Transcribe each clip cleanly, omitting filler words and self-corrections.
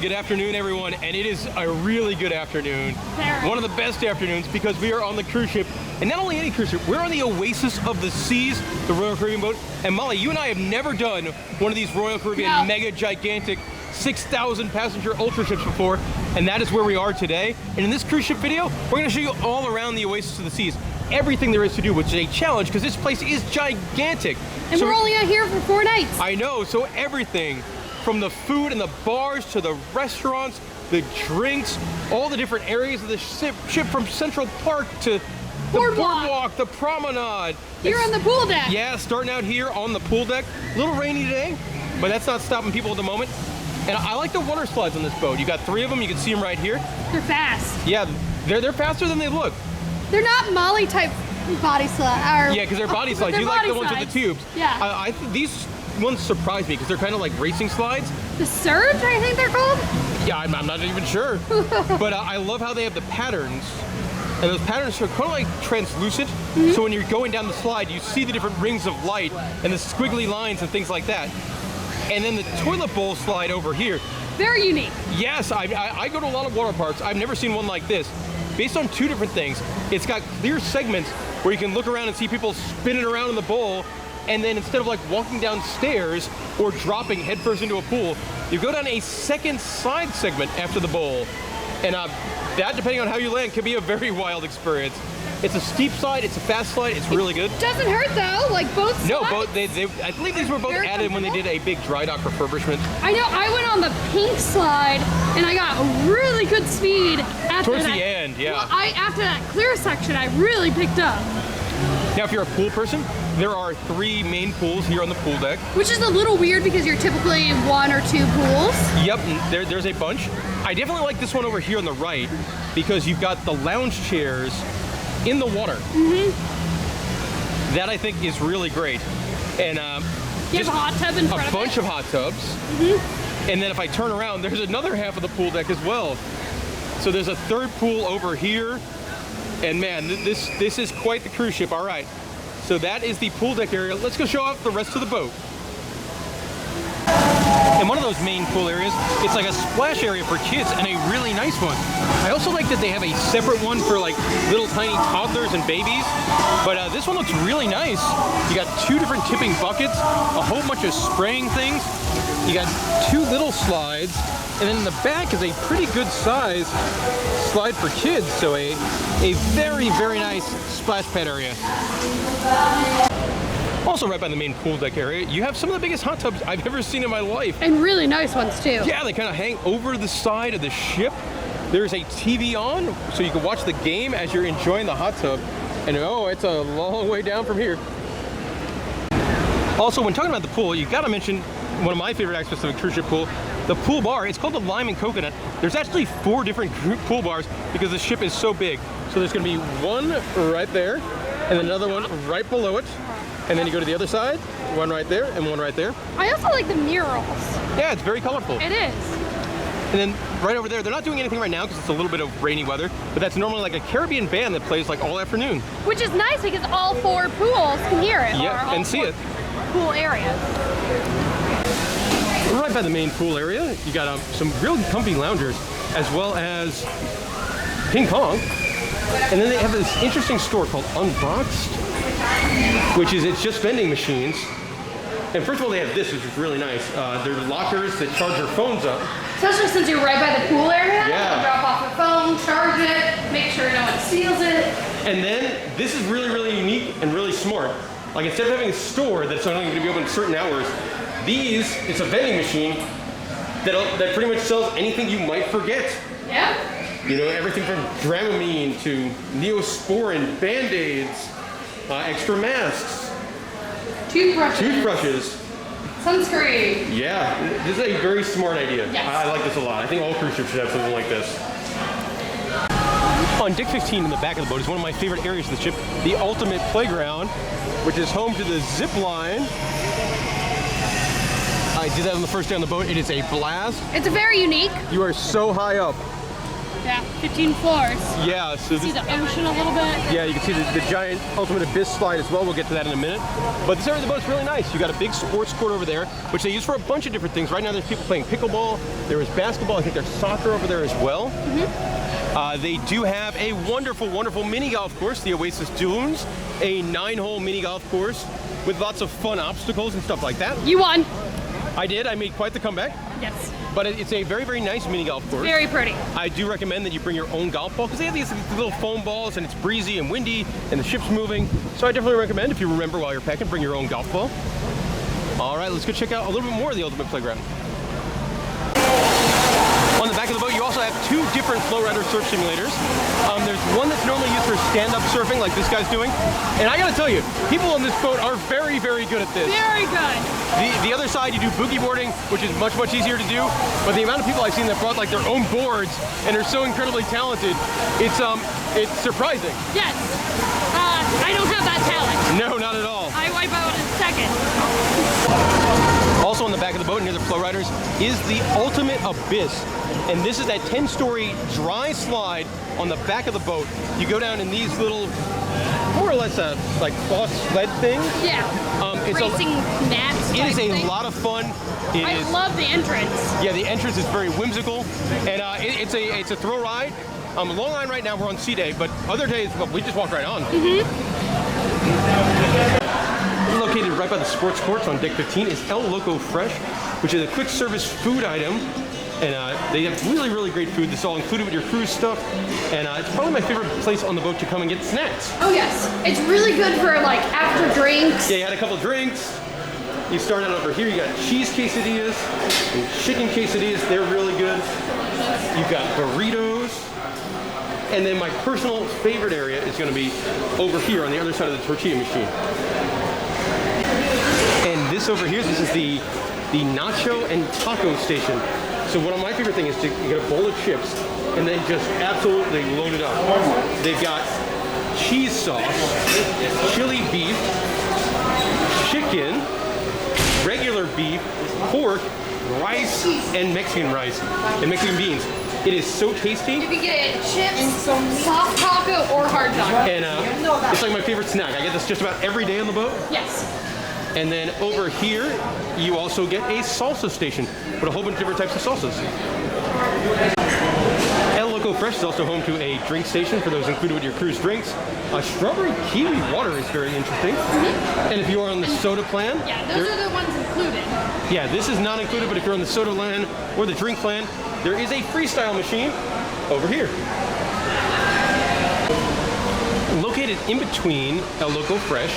good afternoon, everyone, and it is a really good afternoon. One of the best afternoons because we are on the cruise ship, and not only any cruise ship, we're on the Oasis of the Seas, the Royal Caribbean boat. And Molly, you and I have never done one of these Royal Caribbean mega gigantic 6,000 passenger ultra ships before, and that is where we are today. And in this cruise ship video, we're going to show you all around the Oasis of the Seas, everything there is to do, which is a challenge because this place is gigantic. And we're only out here for 4 nights. I know, so everything from the food and the bars to the restaurants, the drinks, all the different areas of the ship from Central Park to the boardwalk, the promenade. Here on the pool deck. Yeah, starting out here on the pool deck. A little rainy today, but that's not stopping people at the moment. And I like the water slides on this boat. You got 3 of them, you can see them right here. They're fast. Yeah, they're faster than they look. They're not Molly type body slides. Yeah, because they're body slides. You like the ones with the tubes. Yeah. These ones surprise me because they're kind of like racing slides. The Surge, I think they're called? Yeah, I'm not even sure. But I love how they have the patterns. And those patterns are kind of like translucent. So when you're going down the slide, you see the different rings of light and the squiggly lines and things like that. And then the toilet bowl slide over here. Very unique. Yes, I go to a lot of water parks. I've never seen one like this. Based on 2 different things. It's got clear segments where you can look around and see people spinning around in the bowl. And then instead of like walking down stairs or dropping headfirst into a pool, you go down a second side segment after the bowl. And that, depending on how you land, can be a very wild experience. It's a steep slide, it's a fast slide, it's really good. Doesn't hurt though, like both slides. No, I believe these were both added when they did a big dry dock refurbishment. I know, I went on the pink slide and I got really good speed after Towards the end, yeah. Well, after that clear section, I really picked up. Now, if you're a pool person, there are 3 main pools here on the pool deck. Which is a little weird because you're typically 1 or 2 pools. Yep, there's a bunch. I definitely like this one over here on the right because you've got the lounge chairs in the water. That I think is really great. And you have a hot tub in front of it. A bunch of hot tubs. And then if I turn around, there's another half of the pool deck as well. So there's a 3rd pool over here. And man, this is quite the cruise ship. All right, so that is the pool deck area. Let's go show off the rest of the boat. In one of those main pool areas, it's like a splash area for kids and a really nice one. I also like that they have a separate one for like little tiny toddlers and babies. But this one looks really nice. You got 2 different tipping buckets, a whole bunch of spraying things. You got 2 little slides. And then in the back is a pretty good size slide for kids. So a very, very nice splash pad area. Also right by the main pool deck area, you have some of the biggest hot tubs I've ever seen in my life. And really nice ones too. Yeah, they kind of hang over the side of the ship. There's a TV on, so you can watch the game as you're enjoying the hot tub. And oh, it's a long way down from here. Also, when talking about the pool, you gotta mention one of my favorite aspects of a cruise ship pool, the pool bar. It's called the Lime and Coconut. There's actually 4 different pool bars because the ship is so big. So there's gonna be one right there, and then another one right below it. And then you go to the other side, one right there, and one right there. I also like the murals. Yeah, it's very colorful. It is. And then right over there, they're not doing anything right now because it's a little bit of rainy weather, but that's normally like a Caribbean band that plays like all afternoon. Which is nice because all 4 pools can hear it. Yeah, and see it. Pool areas. Right by the main pool area, you got some real comfy loungers, as well as ping pong. And then they have this interesting store called Unboxed, which is, it's just vending machines. And first of all, they have this, which is really nice. They're lockers that charge your phones up. Especially since you're right by the pool area. Yeah. You can drop off your phone, charge it, make sure no one steals it. And then this is really, really unique and really smart. Like instead of having a store that's only going to be open at certain hours, it's a vending machine that pretty much sells anything you might forget. Yeah. You know, everything from Dramamine to Neosporin, Band-Aids, extra masks, toothbrushes, sunscreen. Yeah, this is a very smart idea. Yes. I like this a lot. I think all cruise ships should have something like this. On deck 15 in the back of the boat is one of my favorite areas of the ship, the ultimate playground, which is home to the zip line. I did that on the first day on the boat. It is a blast. It's very unique. You are so high up. Yeah, 15 floors. Yeah, so See the ocean a little bit. yeah, you can see the giant Ultimate Abyss slide as well. We'll get to that in a minute. But this area of the boat's really nice. You got a big sports court over there, which they use for a bunch of different things. Right now there's people playing pickleball, there is basketball, I think there's soccer over there as well. They do have a wonderful, wonderful mini golf course, the Oasis Dunes, a 9-hole mini golf course with lots of fun obstacles and stuff like that. You won. I did, I made quite the comeback. Yes. But it's a very, very nice mini golf course. Very pretty. I do recommend that you bring your own golf ball because they have these little foam balls and it's breezy and windy and the ship's moving. So I definitely recommend, if you remember while you're packing, bring your own golf ball. All right, let's go check out a little bit more of the Ultimate Playground. On the back of the boat, you also have 2 different flowrider surf simulators. There's one that's normally used for stand-up surfing, like this guy's doing. And I gotta tell you, people on this boat are very, very good at this. Very good. The other side, you do boogie boarding, which is much, much easier to do. But the amount of people I've seen that brought like their own boards and are so incredibly talented, it's surprising. Yes. I don't have that talent. No, not at all. I wipe out in a second. Also on the back of the boat near the flow riders is the Ultimate Abyss. And this is that 10-story dry slide on the back of the boat. You go down in these little, more or less like cloth sled things. Yeah. It's Racing mats. It is a thing. lot of fun. I love the entrance. Yeah, the entrance is very whimsical, and it's a thrill ride. Long line right now, we're on sea day, but other days, well, we just walk right on. Located right by the sports courts on deck 15 is El Loco Fresh, which is a quick service food item. And they have really, really great food. This is all included with your cruise stuff. And it's probably my favorite place on the boat to come and get snacks. Oh yes, it's really good for like after drinks. Yeah, you had a couple drinks. You start out over here, you got cheese quesadillas and chicken quesadillas. They're really good. You've got burritos. And then my personal favorite area is going to be over here on the other side of the tortilla machine. And this over here, this is the Nacho and Taco Station. So one of my favorite things is to get a bowl of chips and then just absolutely load it up. They've got cheese sauce, chili beef, chicken, regular beef, pork, rice, and Mexican rice, and Mexican beans. It is so tasty. You can get chips, soft taco, or hard taco. And it's like my favorite snack. I get this just about every day on the boat. Yes. And then over here, you also get a salsa station with a whole bunch of different types of salsas. El Loco Fresh is also home to a drink station for those included with your cruise drinks. Strawberry kiwi water is very interesting. And if you are on the soda plan... Yeah, those are the ones included. Yeah, this is not included, but if you're on the soda plan or the drink plan, there is a freestyle machine over here. Located in between El Loco Fresh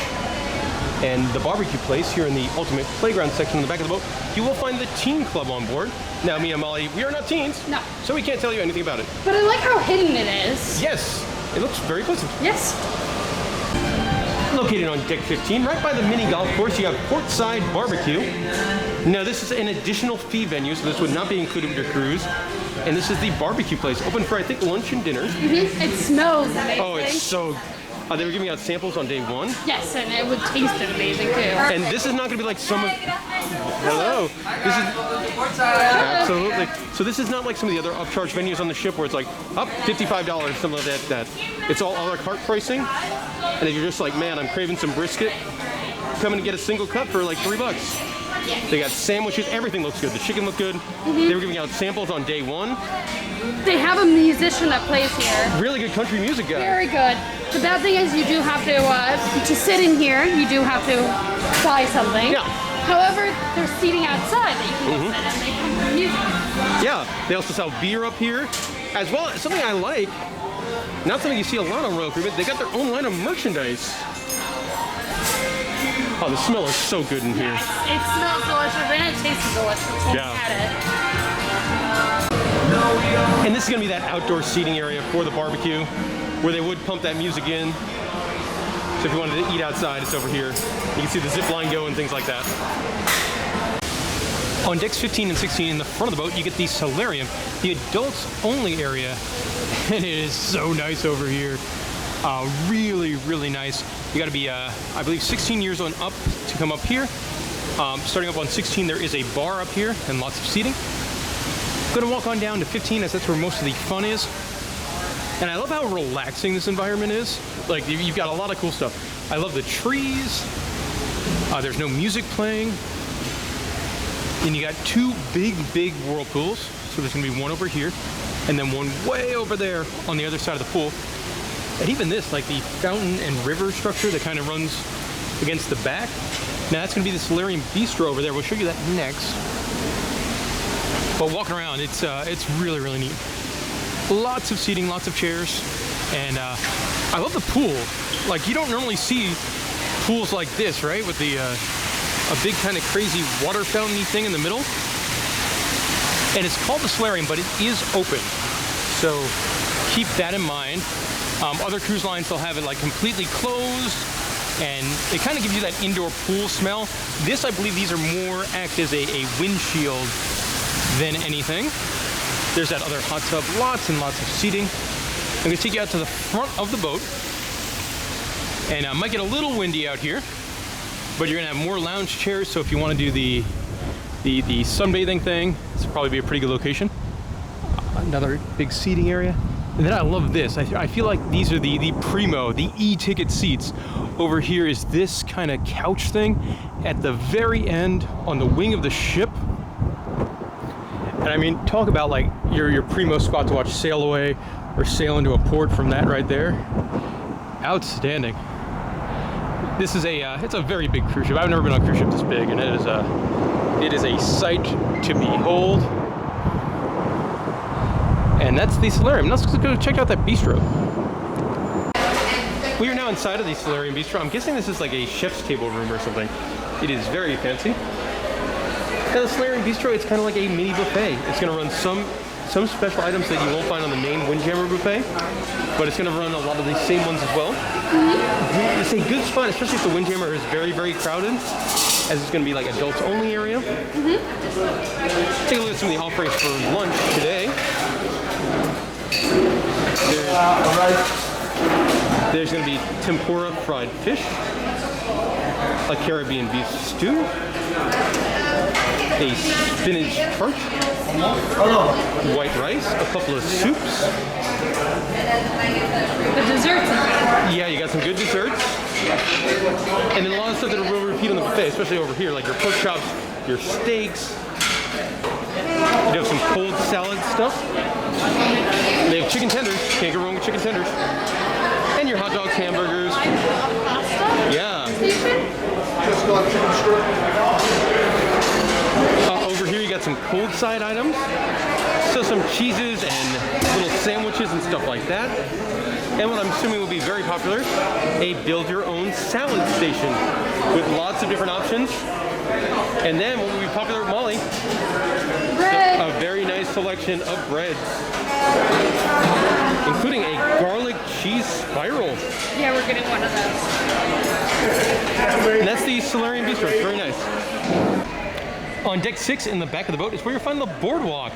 and the barbecue place here in the Ultimate Playground section in the back of the boat, you will find the Teen Club on board. Now, me and Molly, we are not teens, no, so we can't tell you anything about it. But I like how hidden it is. Yes, it looks very pleasant. Yes. Located on deck 15, right by the mini golf course, you have Portside Barbecue. Now, this is an additional fee venue, so this would not be included with your cruise. And this is the barbecue place, open for, I think, lunch and dinner. It smells amazing. Oh, it's so... they were giving out samples on day 1. Yes, and it would taste amazing too. And this is not going to be like some of... Hello. This is... Absolutely. So this is not like some of the other upcharge venues on the ship where it's like, up $55, something like that. It's all a la carte pricing. And if you're just like, man, I'm craving some brisket, come and get a single cut for like $3. They got sandwiches, everything looks good. The chicken looked good. They were giving out samples on day 1. They have a musician that plays here. Really good country music guy. Very good. The bad thing is you do have to sit in here, you do have to buy something. Yeah. However, there's seating outside that you can just sit and they come for music. Yeah, they also sell beer up here. As well, something I like, not something you see a lot on Royal Caribbean, they got their own line of merchandise. Oh, the smell is so good in here. Yeah, it smells delicious and it tastes delicious when you had it. And this is going to be that outdoor seating area for the barbecue, where they would pump that music in. So if you wanted to eat outside, it's over here. You can see the zip line go and things like that. On decks 15 and 16 in the front of the boat, you get the Solarium, the adults only area. And it is so nice over here. Really, really nice. You got to be, I believe, 16 years on up to come up here. Starting up on 16, there is a bar up here and lots of seating. Going to walk on down to 15 as that's where most of the fun is. And I love how relaxing this environment is. Like, you've got a lot of cool stuff. I love the trees. There's no music playing. And you got two big whirlpools. So there's gonna be one over here and then one way over there on the other side of the pool. And even this, like the fountain and river structure that kind of runs against the back. Now that's gonna be the Solarium Bistro over there. We'll show you that next. But walking around, it's really, really neat. Lots of seating, lots of chairs. And I love the pool. Like, you don't normally see pools like this, right? With the a big kind of crazy water fountain-y thing in the middle. And it's called the Solarium, but it is open. So keep that in mind. Other cruise lines, they'll have it like completely closed, and it kind of gives you that indoor pool smell. This, I believe these are more act as a windshield than anything. There's that other hot tub, lots and lots of seating. I'm gonna take you out to the front of the boat. And it might get a little windy out here, but you're gonna have more lounge chairs, so if you wanna do the sunbathing thing, this will probably be a pretty good location. Another big seating area. And then I love this. I feel like these are the primo, the e-ticket seats. Over here is this kind of couch thing at the very end on the wing of the ship. And I mean, talk about like your primo spot to watch sail away or sail into a port from that right there. Outstanding. This is it's a very big cruise ship. I've never been on a cruise ship this big, and it is a sight to behold. And that's the Solarium. Let's go check out that bistro. We are now inside of the Solarium Bistro. I'm guessing this is like a chef's table room or something. It is very fancy. Now the Solarium Bistro, it's kind of like a mini buffet. It's going to run some special items that you won't find on the main Windjammer Buffet, but it's going to run a lot of the same ones as well. Mm-hmm. It's a good spot, especially if the Windjammer is very, very crowded, as it's going to be like adults only area. Mm-hmm. Take a look at some of the offerings for lunch today. There's going to be tempura fried fish, a Caribbean beef stew, a spinach tart, white rice, a couple of soups. The desserts. Yeah, you got some good desserts. And then a lot of stuff that will repeat on the buffet, especially over here, like your pork chops, your steaks. You have some cold salad stuff. They have chicken tenders. Can't go wrong with chicken tenders. And your hot dogs, hamburgers. Yeah. Over here you got some cold side items. So some cheeses and little sandwiches and stuff like that. And what I'm assuming will be very popular, a build your own salad station with lots of different options. And then what will be popular with Molly, a very nice selection of breads, including a garlic cheese spiral. Yeah, we're getting one of those. And that's the Solarium Bistro. It's very nice. On deck 6 in the back of the boat is where you'll find the boardwalk.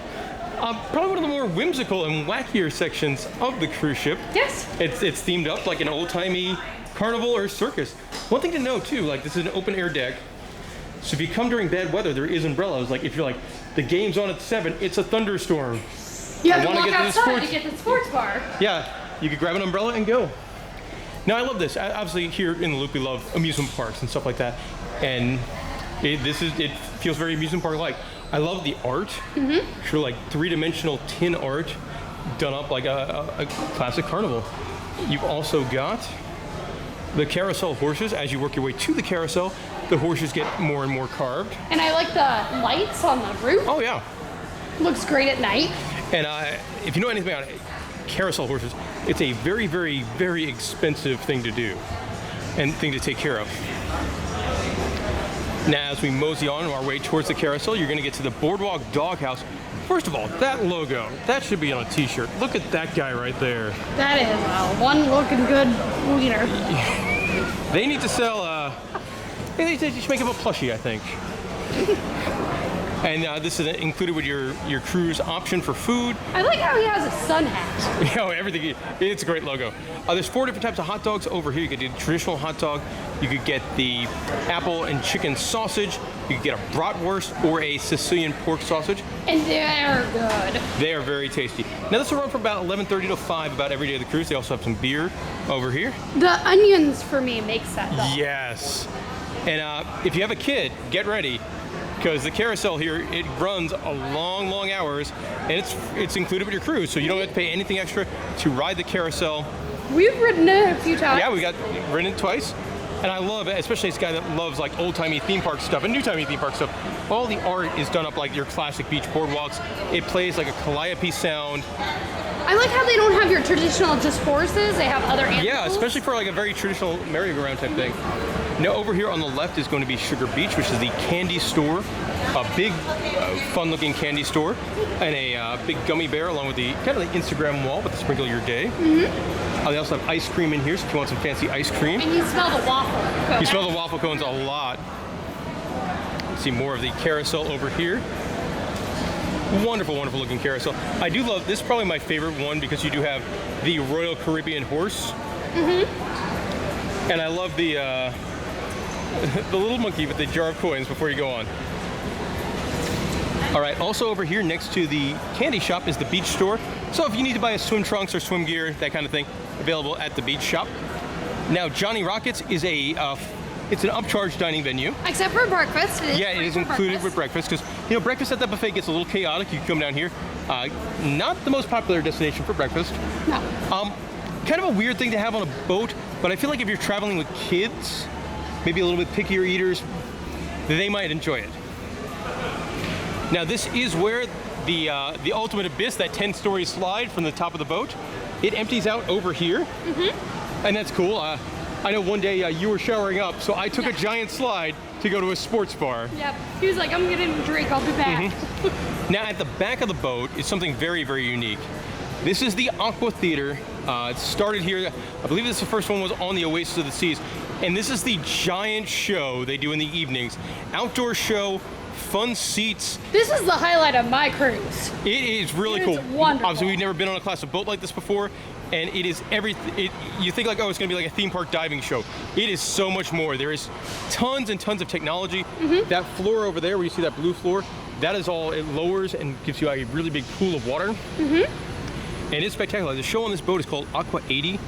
Probably one of the more whimsical and wackier sections of the cruise ship. Yes. It's themed up like an old-timey carnival or circus. One thing to know too, like this is an open air deck. So if you come during bad weather, there is umbrellas. Like if you're like, the game's on at 7, it's a thunderstorm. You have to walk outside to get to the sports bar. Yeah, you could grab an umbrella and go. Now I love this. Obviously here in the Loop we love amusement parks and stuff like that. And it feels very amusement park like. I love the art. Mm-hmm. Sure, like 3-dimensional tin art done up like a classic carnival. You've also got the Carousel Horses. As you work your way to the carousel, the horses get more and more carved. And I like the lights on the roof. Oh yeah. Looks great at night. And if you know anything about Carousel Horses, it's a very, very, very expensive thing to do and thing to take care of. Now, as we mosey on our way towards the carousel, you're going to get to the Boardwalk Dog House. First of all, that logo, that should be on a t-shirt. Look at that guy right there. That is one looking good wiener. They need to sell, they need to just make him a plushie, I think. And this is included with your cruise option for food. I like how he has a sun hat. You know, everything. It's a great logo. There's 4 different types of hot dogs over here. You could do the traditional hot dog. You could get the apple and chicken sausage. You could get a bratwurst or a Sicilian pork sausage. And they're good. They are very tasty. Now this will run from about 11:30 to 5 about every day of the cruise. They also have some beer over here. The onions for me makes that though. Yes. And if you have a kid, get ready. Because the carousel here, it runs a long hours, and it's included with your cruise, so you don't have to pay anything extra to ride the carousel. We've ridden it a few times. Yeah, we got ridden it twice, and I love it, especially this guy that loves like old-timey theme park stuff and new-timey theme park stuff. All the art is done up like your classic beach boardwalks. It plays like a calliope sound. I like how they don't have your traditional just horses, they have other animals. Yeah, especially for like a very traditional merry-go-round type thing. Now over here on the left is going to be Sugar Beach, which is the candy store, a big, fun-looking candy store, and a big gummy bear along with the kind of the Instagram wall with the sprinkle your day. They also have ice cream in here, so if you want some fancy ice cream. And you smell the waffle cone. You smell the waffle cones a lot. See more of the carousel over here. Wonderful, wonderful looking carousel. I do love this. Is probably my favorite one because you do have the Royal Caribbean horse. And I love the the little monkey with the jar of coins before you go on. All right, also over here next to the candy shop is the beach store. So if you need to buy a swim trunks or swim gear, that kind of thing, available at the beach shop. Now Johnny Rockets is it's an upcharge dining venue. Except for breakfast. Yeah, it is included with breakfast because, you know, breakfast at that buffet gets a little chaotic. You can come down here. Not the most popular destination for breakfast. No. Kind of a weird thing to have on a boat, but I feel like if you're traveling with kids, maybe a little bit pickier eaters, they might enjoy it. Now this is where the ultimate abyss, that 10-story slide from the top of the boat, it empties out over here. And that's cool. I know one day you were showering up, so I took a giant slide to go to a sports bar. Yep. He was like, I'm getting a drink, I'll be back. Now at the back of the boat is something very, very unique. This is the Aqua Theater. It started here, I believe this is the first one was on the Oasis of the Seas. And this is the giant show they do in the evenings. Outdoor show, fun seats. This is the highlight of my cruise. It is really cool. It's wonderful. Obviously, we've never been on a class of boat like this before, and it is everything. You think like, oh, it's going to be like a theme park diving show. It is so much more. There is tons and tons of technology. That floor over there, where you see that blue floor, that is all. It lowers and gives you a really big pool of water. And it's spectacular. The show on this boat is called Aqua 80,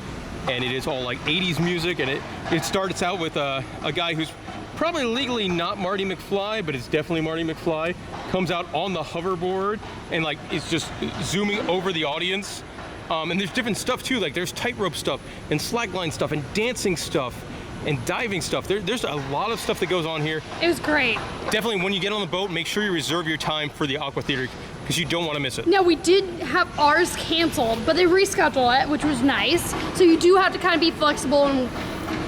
and it is all like 80s music, and it starts out with a guy who's probably legally not Marty McFly, but it's definitely Marty McFly, comes out on the hoverboard and like is just zooming over the audience. And there's different stuff too, like there's tightrope stuff and slackline stuff and dancing stuff and diving stuff. There's a lot of stuff that goes on here. It was great. Definitely when you get on the boat, make sure you reserve your time for the Aqua Theater because you don't want to miss it. Now we did have ours canceled, but they rescheduled it, which was nice. So you do have to kind of be flexible and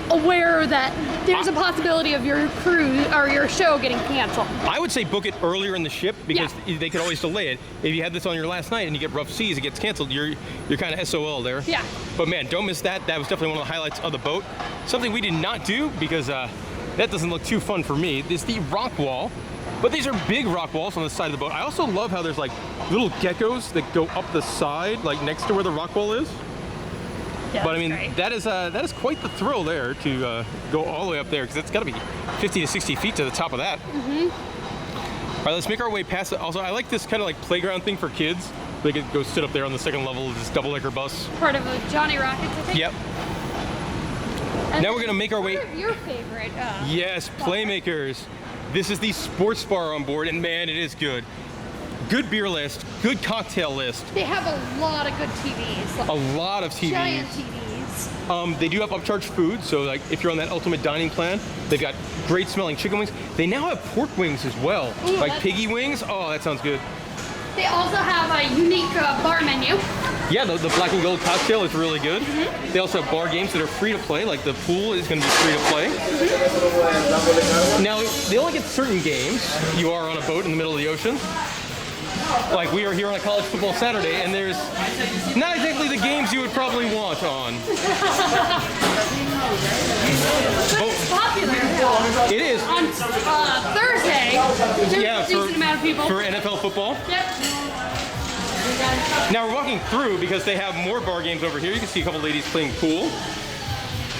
aware that there's a possibility of your cruise or your show getting canceled. I would say book it earlier in the ship because they could always delay it. If you had this on your last night and you get rough seas, it gets canceled, you're kind of SOL there. Yeah. But man, don't miss that. That was definitely one of the highlights of the boat. Something we did not do because that doesn't look too fun for me is the rock wall. But these are big rock walls on the side of the boat. I also love how there's like little geckos that go up the side, like next to where the rock wall is. Yeah, but I mean, great. that is quite the thrill there to go all the way up there because it's got to be 50 to 60 feet to the top of that. All right, let's make our way past it. Also, I like this kind of like playground thing for kids. They could go sit up there on the second level of this double-decker bus. Part of a Johnny Rockets, I think. Yep. And now we're gonna make our way. One of your favorite. Yes, Playmakers. This is the sports bar on board, and man, it is good. Good beer list, good cocktail list. They have a lot of good TVs. A lot of TVs. Giant TVs. They do have upcharged food, so like if you're on that ultimate dining plan, they've got great smelling chicken wings. They now have pork wings as well, like piggy wings. Oh, that sounds good. They also have a unique bar menu. Yeah, the black and gold cocktail is really good. They also have bar games that are free to play, like the pool is going to be free to play. Now, they only get certain games. You are on a boat in the middle of the ocean. Like we are here on a college football Saturday, and there's not exactly the games you would probably want on. But it's popular. It is. On Thursday, there's a decent amount of people. For NFL football. Yep. Now we're walking through because they have more bar games over here. You can see a couple ladies playing pool.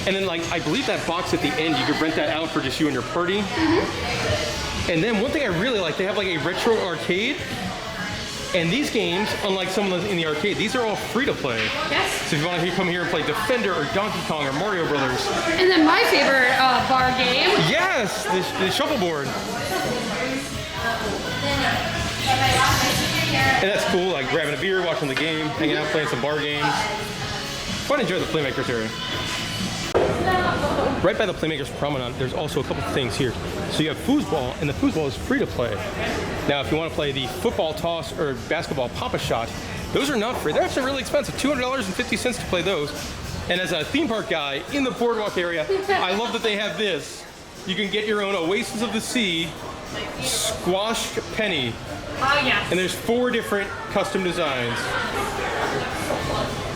And then like, I believe that box at the end, you could rent that out for just you and your party. And then one thing I really like, they have like a retro arcade. And these games, unlike some of those in the arcade, these are all free to play. Yes. So if you want to come here and play Defender or Donkey Kong or Mario Brothers. And then my favorite bar game. Yes, the shuffleboard. And that's cool, like grabbing a beer, watching the game, hanging out, playing some bar games. Fun to enjoy the Playmakers area. Right by the Playmakers Promenade, there's also a couple of things here. So you have foosball, and the foosball is free to play. Now, if you want to play the football toss or basketball pop-a shot, those are not free. They're actually really expensive, $200.50 to play those. And as a theme park guy in the Boardwalk area, I love that they have this. You can get your own Oasis of the Sea squashed penny. Oh, yes. And there's 4 different custom designs.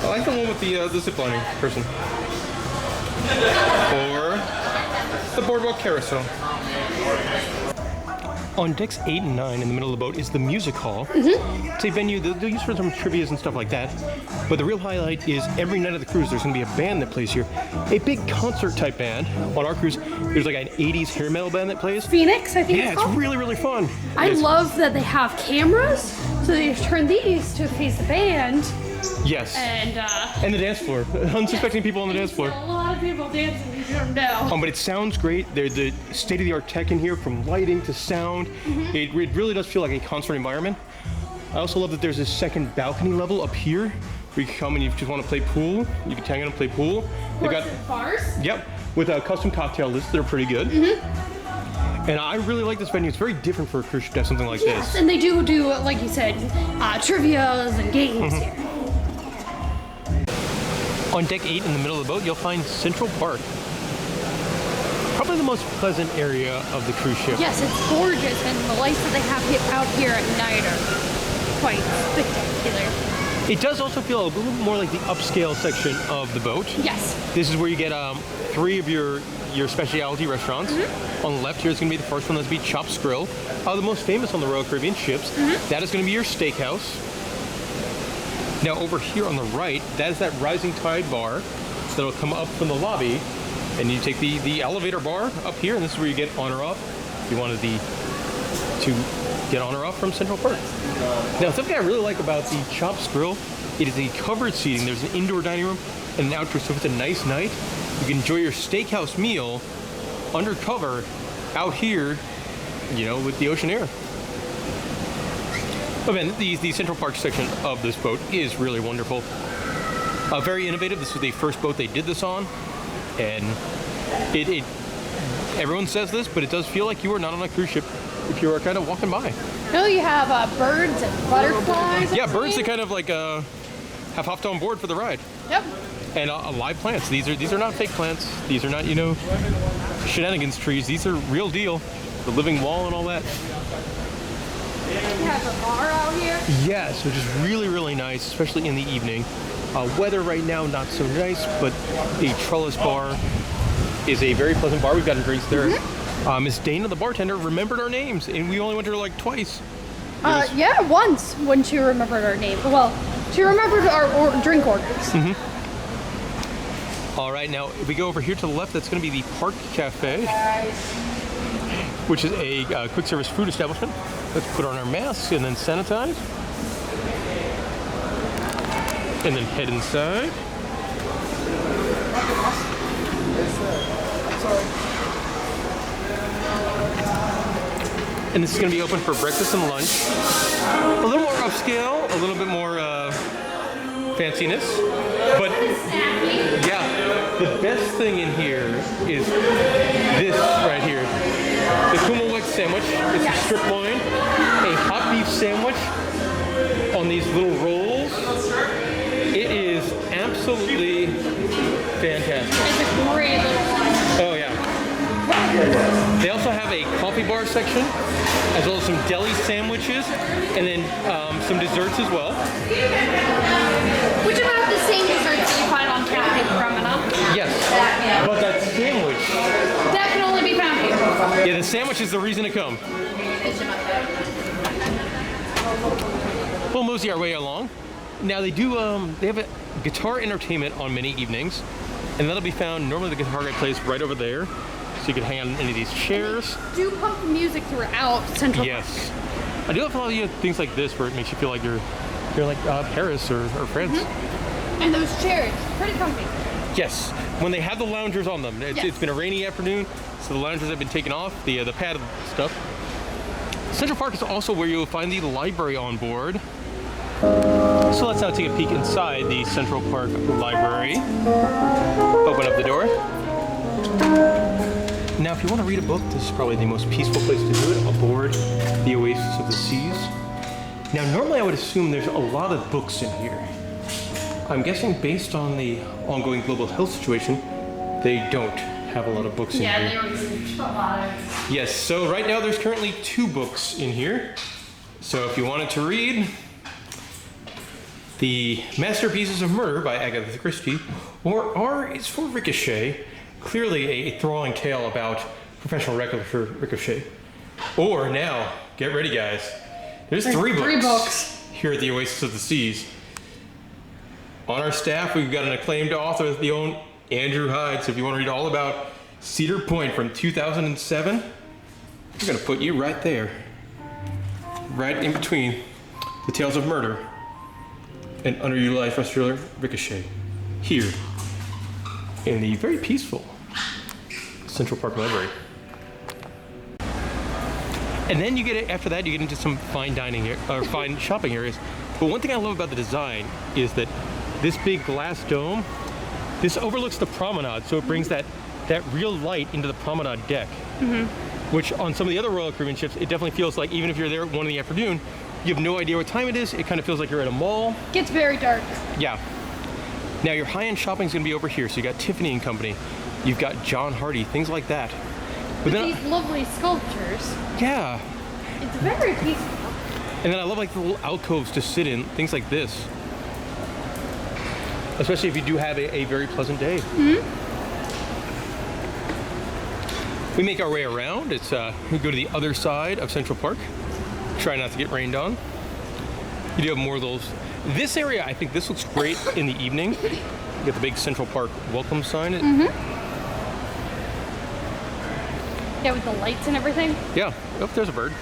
I like the one with the ziplining person. Or the Boardwalk Carousel. On decks 8 and 9 in the middle of the boat is the music hall. It's a venue they'll use for some trivias and stuff like that. But the real highlight is every night of the cruise there's going to be a band that plays here. A big concert type band. On our cruise there's like an 80s hair metal band that plays. Phoenix, I think Yeah, it's really, really fun. I love that they have cameras, so they turn these to face the band. Yes. And the dance floor. Unsuspecting people on the dance floor. A lot of people dancing, you don't know. But it sounds great. There's the state-of-the-art tech in here, from lighting to sound. It really does feel like a concert environment. I also love that there's a second balcony level up here where you can come and you just want to play pool. You can hang out and play pool. They got bars. Yep, with a custom cocktail list. They're pretty good. And I really like this venue. It's very different for a cruise ship to have something like this. And they do, like you said, trivias and games here. On deck 8 in the middle of the boat, you'll find Central Park. Probably the most pleasant area of the cruise ship. Yes, it's gorgeous, and the lights that they have out here at night are quite spectacular. It does also feel a little bit more like the upscale section of the boat. Yes. This is where you get 3 of your specialty restaurants. On the left here is going to be the first one, that's be Chops Grill. The most famous on the Royal Caribbean ships. That is going to be your steakhouse. Now over here on the right, that is that Rising Tide bar that'll come up from the lobby, and you take the elevator bar up here, and this is where you get on or off. If you wanted to get on or off from Central Park. Now something I really like about the Chops Grill, it is a covered seating. There's an indoor dining room and an outdoor, so if it's a nice night, you can enjoy your steakhouse meal under cover out here, you know, with the ocean air. But man, the Central Park section of this boat is really wonderful. Very innovative. This was the first boat they did this on. And everyone says this, but it does feel like you are not on a cruise ship if you are kind of walking by. No, you have birds and butterflies. Yeah, birds that kind of like have hopped on board for the ride. Yep. And live plants. These are not fake plants. These are not, you know, shenanigans trees. These are real deal. The living wall and all that. You have a bar out here? Yes, which is really, really nice, especially in the evening. Weather right now, not so nice, but a trellis bar is a very pleasant bar. We've gotten drinks there. Miss Dana, the bartender, remembered our names, and we only went to her like twice. Yeah, once when she remembered our name. Well, she remembered our drink orders. All right, now if we go over here to the left, that's going to be the Park Cafe, which is a quick service food establishment. Let's put on our masks and then sanitize. And then head inside. And this is going to be open for breakfast and lunch. A little more upscale, a little bit more fanciness. But yeah, the best thing in here is this right here. The Kummelweck sandwich. It's a strip loin, a hot beef sandwich on these little rolls. It is absolutely fantastic. It's a great little one. Oh yeah. They also have a coffee bar section, as well as some deli sandwiches, and then some desserts as well. Which are not the same desserts that you find on Cafe Promenade. Yes, but that sandwich. That can only be found here. Yeah, the sandwich is the reason to come. we'll mosey our way along. Now they do, they have a guitar entertainment on many evenings, and that'll be found, normally the guitar guy plays right over there, so you can hang out in any of these chairs. Do pump music throughout Central Park. Yes. I do have a lot of things like this where it makes you feel like you're like Paris or France. And those chairs, pretty comfy. Yes, when they have the loungers on them. Yes. It's been a rainy afternoon, so the loungers have been taken off, the padded stuff. Central Park is also where you'll find the library on board. So let's now take a peek inside the Central Park Library. Open up the door. Now, if you want to read a book, this is probably the most peaceful place to do it, aboard the Oasis of the Seas. Now, normally I would assume there's a lot of books in here. I'm guessing based on the ongoing global health situation, they don't have a lot of books in here. Yeah, there's a lot of... Yes, so right now there's currently 2 books in here. So if you wanted to read The Masterpieces of Murder by Agatha Christie, or R is for Ricochet, clearly a thrilling tale about professional wrestler Ricochet. Or now, get ready guys, there's 3 books. 3 books. Here at the Oasis of the Seas. On our staff, we've got an acclaimed author, the own Andrew Hyde. So if you want to read all about Cedar Point from 2007, we're going to put you right there. Right in between the tales of murder and underutilized wrestler Ricochet. Here in the very peaceful Central Park Library. And then you get, after that, you get into some fine dining here, or fine shopping areas. But one thing I love about the design is that this big glass dome, this overlooks the promenade, so it brings that real light into the promenade deck. Which on some of the other Royal Caribbean ships, it definitely feels like even if you're there at 1 in the afternoon, you have no idea what time it is. It kind of feels like you're at a mall. Gets very dark. Yeah. Now your high-end shopping is going to be over here. So you got Tiffany and Company, you've got John Hardy, things like that. But then, these lovely sculptures. Yeah. It's very peaceful. And then I love like the little alcoves to sit in, things like this. Especially if you do have a very pleasant day. We make our way around. We go to the other side of Central Park. Try not to get rained on. You do have more of those. This area, I think this looks great in the evening. You get the big Central Park welcome sign. Yeah, with the lights and everything. Yeah. Oh, there's a bird.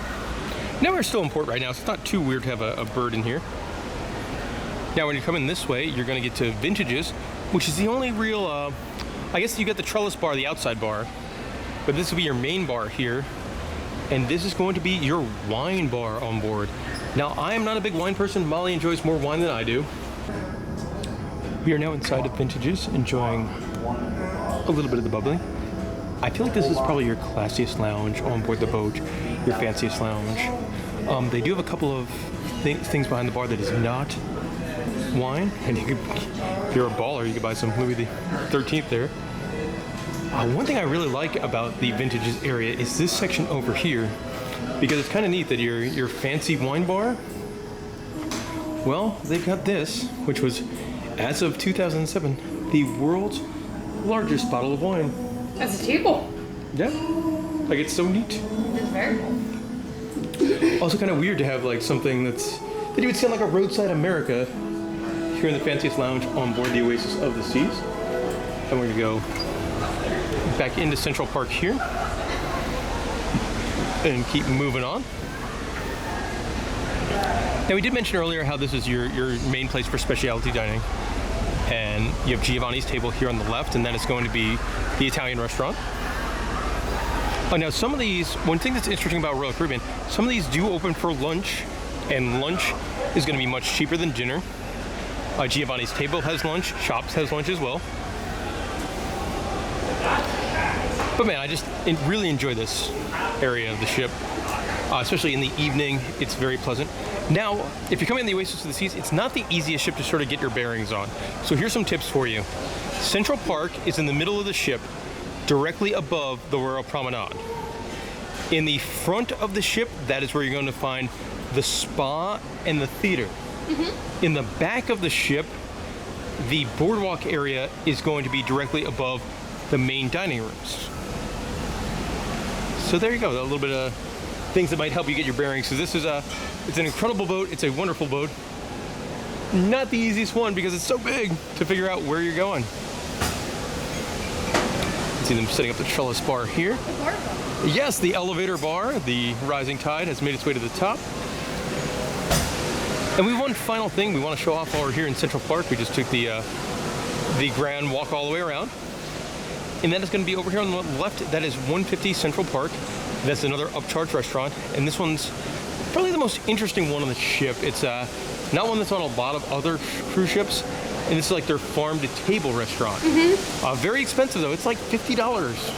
Now we're still in port right now, so it's not too weird to have a bird in here. Now when you're coming this way, you're going to get to Vintages, which is the only real, I guess you get the trellis bar, the outside bar, but this will be your main bar here, and this is going to be your wine bar on board. Now I am not a big wine person. Molly enjoys more wine than I do. We are now inside of Vintages, enjoying a little bit of the bubbly. I feel like this is probably your classiest lounge on board the boat, your fanciest lounge. They do have a couple of things behind the bar that is not wine, and you could, if you're a baller, you could buy some Louis XIII there. One thing I really like about the Vintages area is this section over here, because it's kind of neat that your fancy wine bar, well, they've got this, which was, as of 2007, the world's largest bottle of wine. As a table. Yeah, like it's so neat. It's very cool. Also kind of weird to have like something that you would see on like a roadside America here in the fanciest lounge on board the Oasis of the Seas. And we're gonna go back into Central Park here and keep moving on. Now we did mention earlier how this is your main place for specialty dining. And you have Giovanni's table here on the left, and then it's going to be the Italian restaurant. Now some of these, one thing that's interesting about Royal Caribbean, some of these do open for lunch, and lunch is going to be much cheaper than dinner. Giovanni's table has lunch, Shops has lunch as well. But man, I really enjoy this area of the ship, especially in the evening. It's very pleasant. Now, if you're coming in the Oasis of the Seas, it's not the easiest ship to sort of get your bearings on. So here's some tips for you. Central Park is in the middle of the ship, directly above the Royal Promenade. In the front of the ship, that is where you're going to find the spa and the theater. In the back of the ship, the boardwalk area is going to be directly above the main dining rooms. So there you go, a little bit of things that might help you get your bearings. So this is it's an incredible boat. It's a wonderful boat. Not the easiest one because it's so big to figure out where you're going. See them setting up the trellis bar here. Yes, the elevator bar, the rising tide, has made its way to the top. And we have one final thing we want to show off while we're here in Central Park. We just took the grand walk all the way around. And that is going to be over here on the left. That is 150 Central Park. That's another upcharge restaurant. And this one's probably the most interesting one on the ship. It's not one that's on a lot of other cruise ships. And this is like their farm-to-table restaurant. Very expensive though. It's like $50.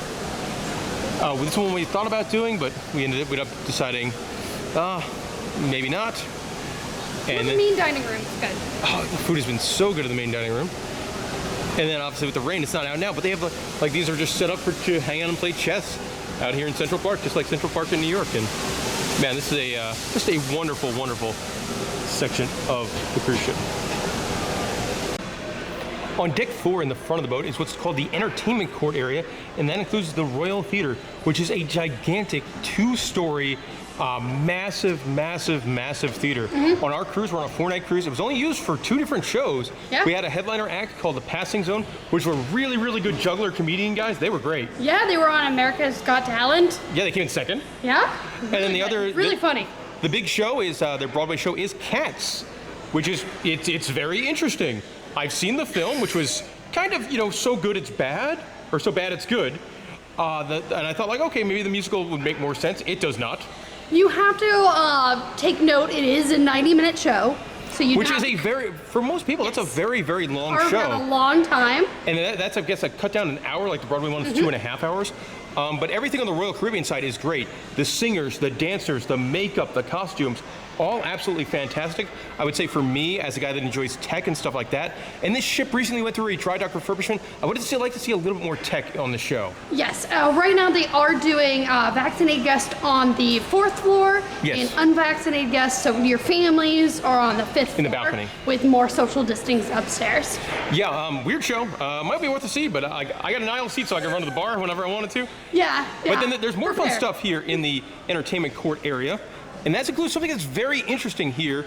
This one we thought about doing, but we ended up deciding, maybe not. And the main dining room is good. Oh, the food has been so good in the main dining room. And then obviously with the rain, it's not out now, but they have like these are just set up to hang out and play chess out here in Central Park, just like Central Park in New York. And man, this is just a wonderful, wonderful section of the cruise ship. On deck 4 in the front of the boat is what's called the entertainment court area, and that includes the Royal Theater, which is a gigantic 2-story, massive theater. On our cruise, we're on a 4-night cruise. It was only used for 2 different shows. Yeah. We had a headliner act called The Passing Zone, which were really, really good juggler comedian guys. They were great. Yeah, they were on America's Got Talent. Yeah, they came in second. Yeah. And then the other... Really funny. The big show is, their Broadway show is Cats, which is, it's very interesting. I've seen the film, which was kind of, so good it's bad, or so bad it's good. And I thought, like, okay, maybe the musical would make more sense. It does not. You have to take note, it is a 90-minute show. So you Which is for most people, that's a very, very long show. A long time. And that's, I guess, cut down an hour, like the Broadway one is 2.5 hours. But everything on the Royal Caribbean side is great. The singers, the dancers, the makeup, the costumes, all absolutely fantastic. I would say for me, as a guy that enjoys tech and stuff like that, and this ship recently went through a dry dock refurbishment, I would like to see a little bit more tech on the show. Yes, right now they are doing vaccinated guests on the 4th floor, and unvaccinated guests, so your families are on the 5th floor. In the balcony. With more social distancing upstairs. Yeah, weird show. Might be worth a see, but I got an aisle seat so I can run to the bar whenever I wanted to. Yeah. But then there's more fun stuff here in the entertainment court area. And that includes something that's very interesting here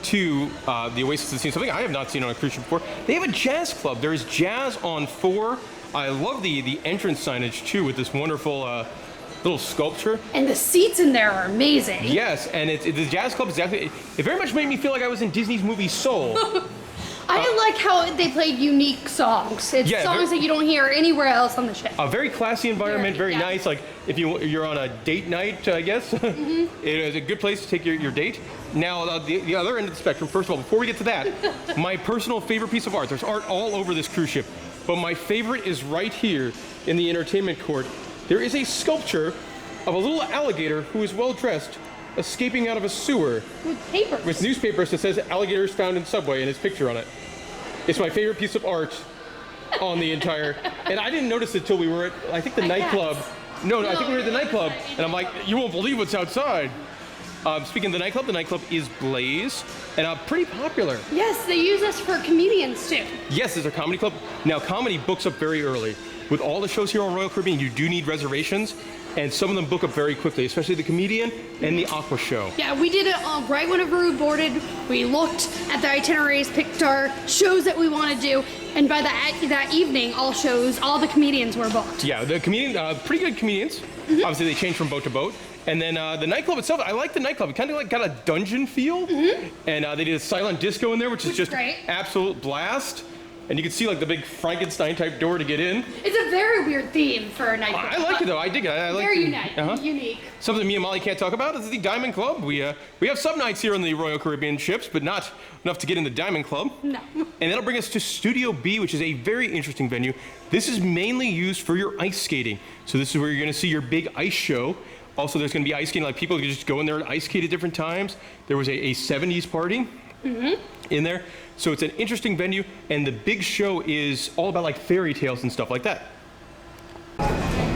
to the Oasis of the scene, something I have not seen on a cruise ship before. They have a jazz club. There is jazz on 4. I love the entrance signage too, with this wonderful little sculpture. And the seats in there are amazing. Yes, and the jazz club is it very much made me feel like I was in Disney's movie Soul. I like how they played unique songs. It's songs that you don't hear anywhere else on the ship. A very classy environment, very nice. Like if you're on a date night, I guess, it is a good place to take your date. Now, the other end of the spectrum, first of all, before we get to that, my personal favorite piece of art, there's art all over this cruise ship, but my favorite is right here in the entertainment court. There is a sculpture of a little alligator who is well dressed, escaping out of a sewer. With papers. With newspapers that says alligators found in subway and his picture on it. It's my favorite piece of art on the entire, and I didn't notice it till we were at, I think the nightclub. No, I think we were at the nightclub, and I'm like, you won't believe what's outside. Speaking of the nightclub is Blaze, and pretty popular. Yes, they use us for comedians too. Yes, it's a comedy club. Now, comedy books up very early. With all the shows here on Royal Caribbean, you do need reservations, and some of them book up very quickly, especially the comedian and the Aqua show. Yeah, we did it right whenever we boarded. We looked at the itineraries, picked our shows that we want to do, and by that evening, all the comedians were booked. Yeah, the comedian, pretty good comedians. Obviously, they change from boat to boat. And then the nightclub itself, I like the nightclub. It kind of got a dungeon feel. And they did a silent disco in there, which is just great. Absolute blast. And you can see like the big Frankenstein type door to get in. It's a very weird theme for a nightclub. I like it though. I dig it. I like very unique. Something me and Molly can't talk about is the Diamond Club. We have some nights here on the Royal Caribbean ships, but not enough to get in the Diamond Club. No. And that'll bring us to Studio B, which is a very interesting venue. This is mainly used for your ice skating. So this is where you're going to see your big ice show. Also, there's going to be ice skating. Like people can just go in there and ice skate at different times. There was a 70s party in there. So it's an interesting venue, and the big show is all about like fairy tales and stuff like that.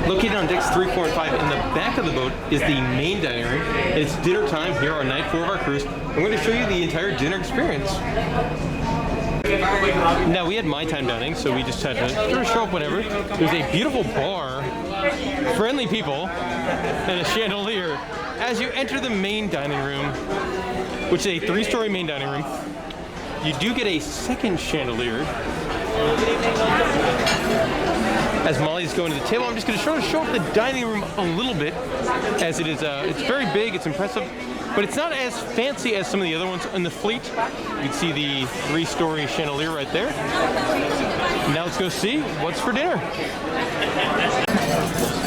Located on decks 3, 4, and 5, in the back of the boat is the main dining room. It's dinner time here on night 4 of our cruise. I'm going to show you the entire dinner experience. Now, we had my time dining, so we just had to show up whenever. There's a beautiful bar, friendly people, and a chandelier as you enter the main dining room, which is a 3-story main dining room, you do get a second chandelier. As Molly's going to the table, I'm just going to show up the dining room a little bit, as it is. It's very big, it's impressive, but it's not as fancy as some of the other ones in the fleet. You can see the 3-story chandelier right there. Now let's go see what's for dinner.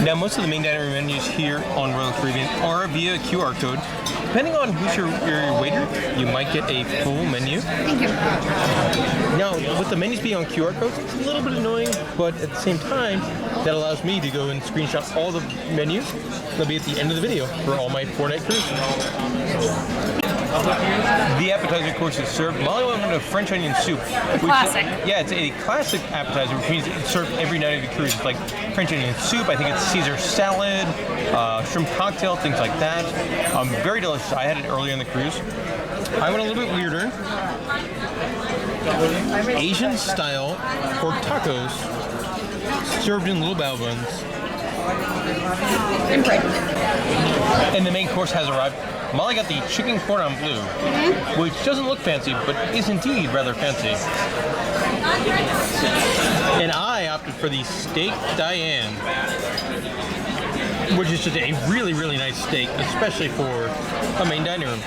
Now most of the main dining room menus here on Royal Caribbean are via QR code. Depending on who's your waiter, you might get a full menu. Thank you. Now, with the menus being on QR codes, it's a little bit annoying, but at the same time, that allows me to go and screenshot all the menus. They'll be at the end of the video for all my 4-night cruise. The appetizer course is served. Molly went with a French onion soup. Classic. Yeah, it's a classic appetizer, which means it's served every night of the cruise. It's like French onion soup. I think it's Caesar salad, shrimp cocktail, things like that. Very delicious. I had it earlier in the cruise. I went a little bit weirder. Asian style pork tacos served in little bao buns. And the main course has arrived. Molly got the chicken cordon bleu, which doesn't look fancy, but is indeed rather fancy. And I opted for the steak Diane, which is just a really, really nice steak, especially for a main dining room.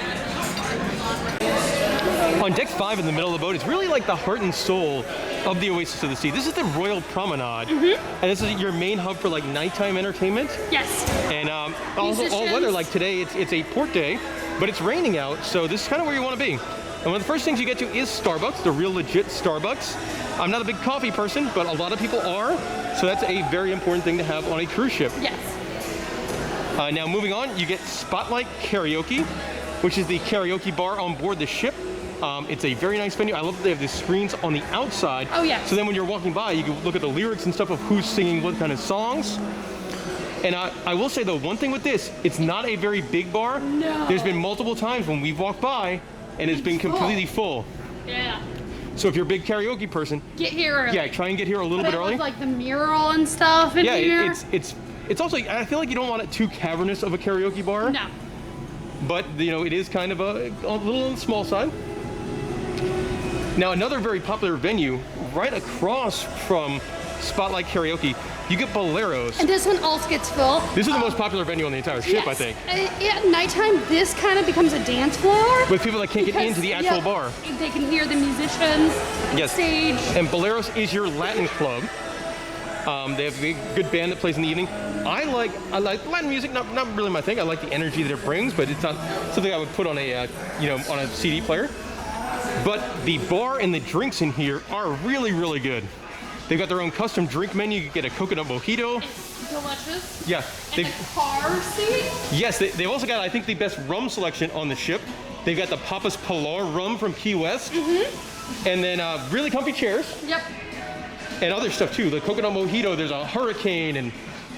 On deck 5 in the middle of the boat, it's really like the heart and soul of the Oasis of the Sea. This is the Royal Promenade, and this is your main hub for like nighttime entertainment. Yes. And also all weather, like today, it's a port day, but it's raining out, so this is kind of where you want to be. And one of the first things you get to is Starbucks, the real legit Starbucks. I'm not a big coffee person, but a lot of people are, so that's a very important thing to have on a cruise ship. Yes. Now moving on, you get Spotlight Karaoke, which is the karaoke bar on board the ship. It's a very nice venue. I love that they have the screens on the outside. Oh, yeah. So then when you're walking by, you can look at the lyrics and stuff of who's singing what kind of songs. And I will say, though, one thing with this, it's not a very big bar. No. There's been multiple times when we've walked by and it's been completely full. Yeah. So if you're a big karaoke person, Get here early. yeah, try and get here a little bit early. Like the mural and stuff in here. It's also, I feel like you don't want it too cavernous of a karaoke bar. No. But, you know, it is kind of a little on the small side. Now, another very popular venue right across from Spotlight Karaoke, you get Boleros. And this one also gets full. This is the most popular venue on the entire ship, I think. At nighttime, this kind of becomes a dance floor. With people that can't get into the actual bar. They can hear the musicians, stage. And Boleros is your Latin club. They have a good band that plays in the evening. I like Latin music, not really my thing. I like the energy that it brings, but it's not something I would put on a on a CD player. But the bar and the drinks in here are really, really good. They've got their own custom drink menu. You get a coconut mojito. Delicious. Yeah. And a car seat. Yes, they've also got, I think, the best rum selection on the ship. They've got the Papas Pilar rum from Key West. And then really comfy chairs. Yep. And other stuff too. The coconut mojito, there's a hurricane, and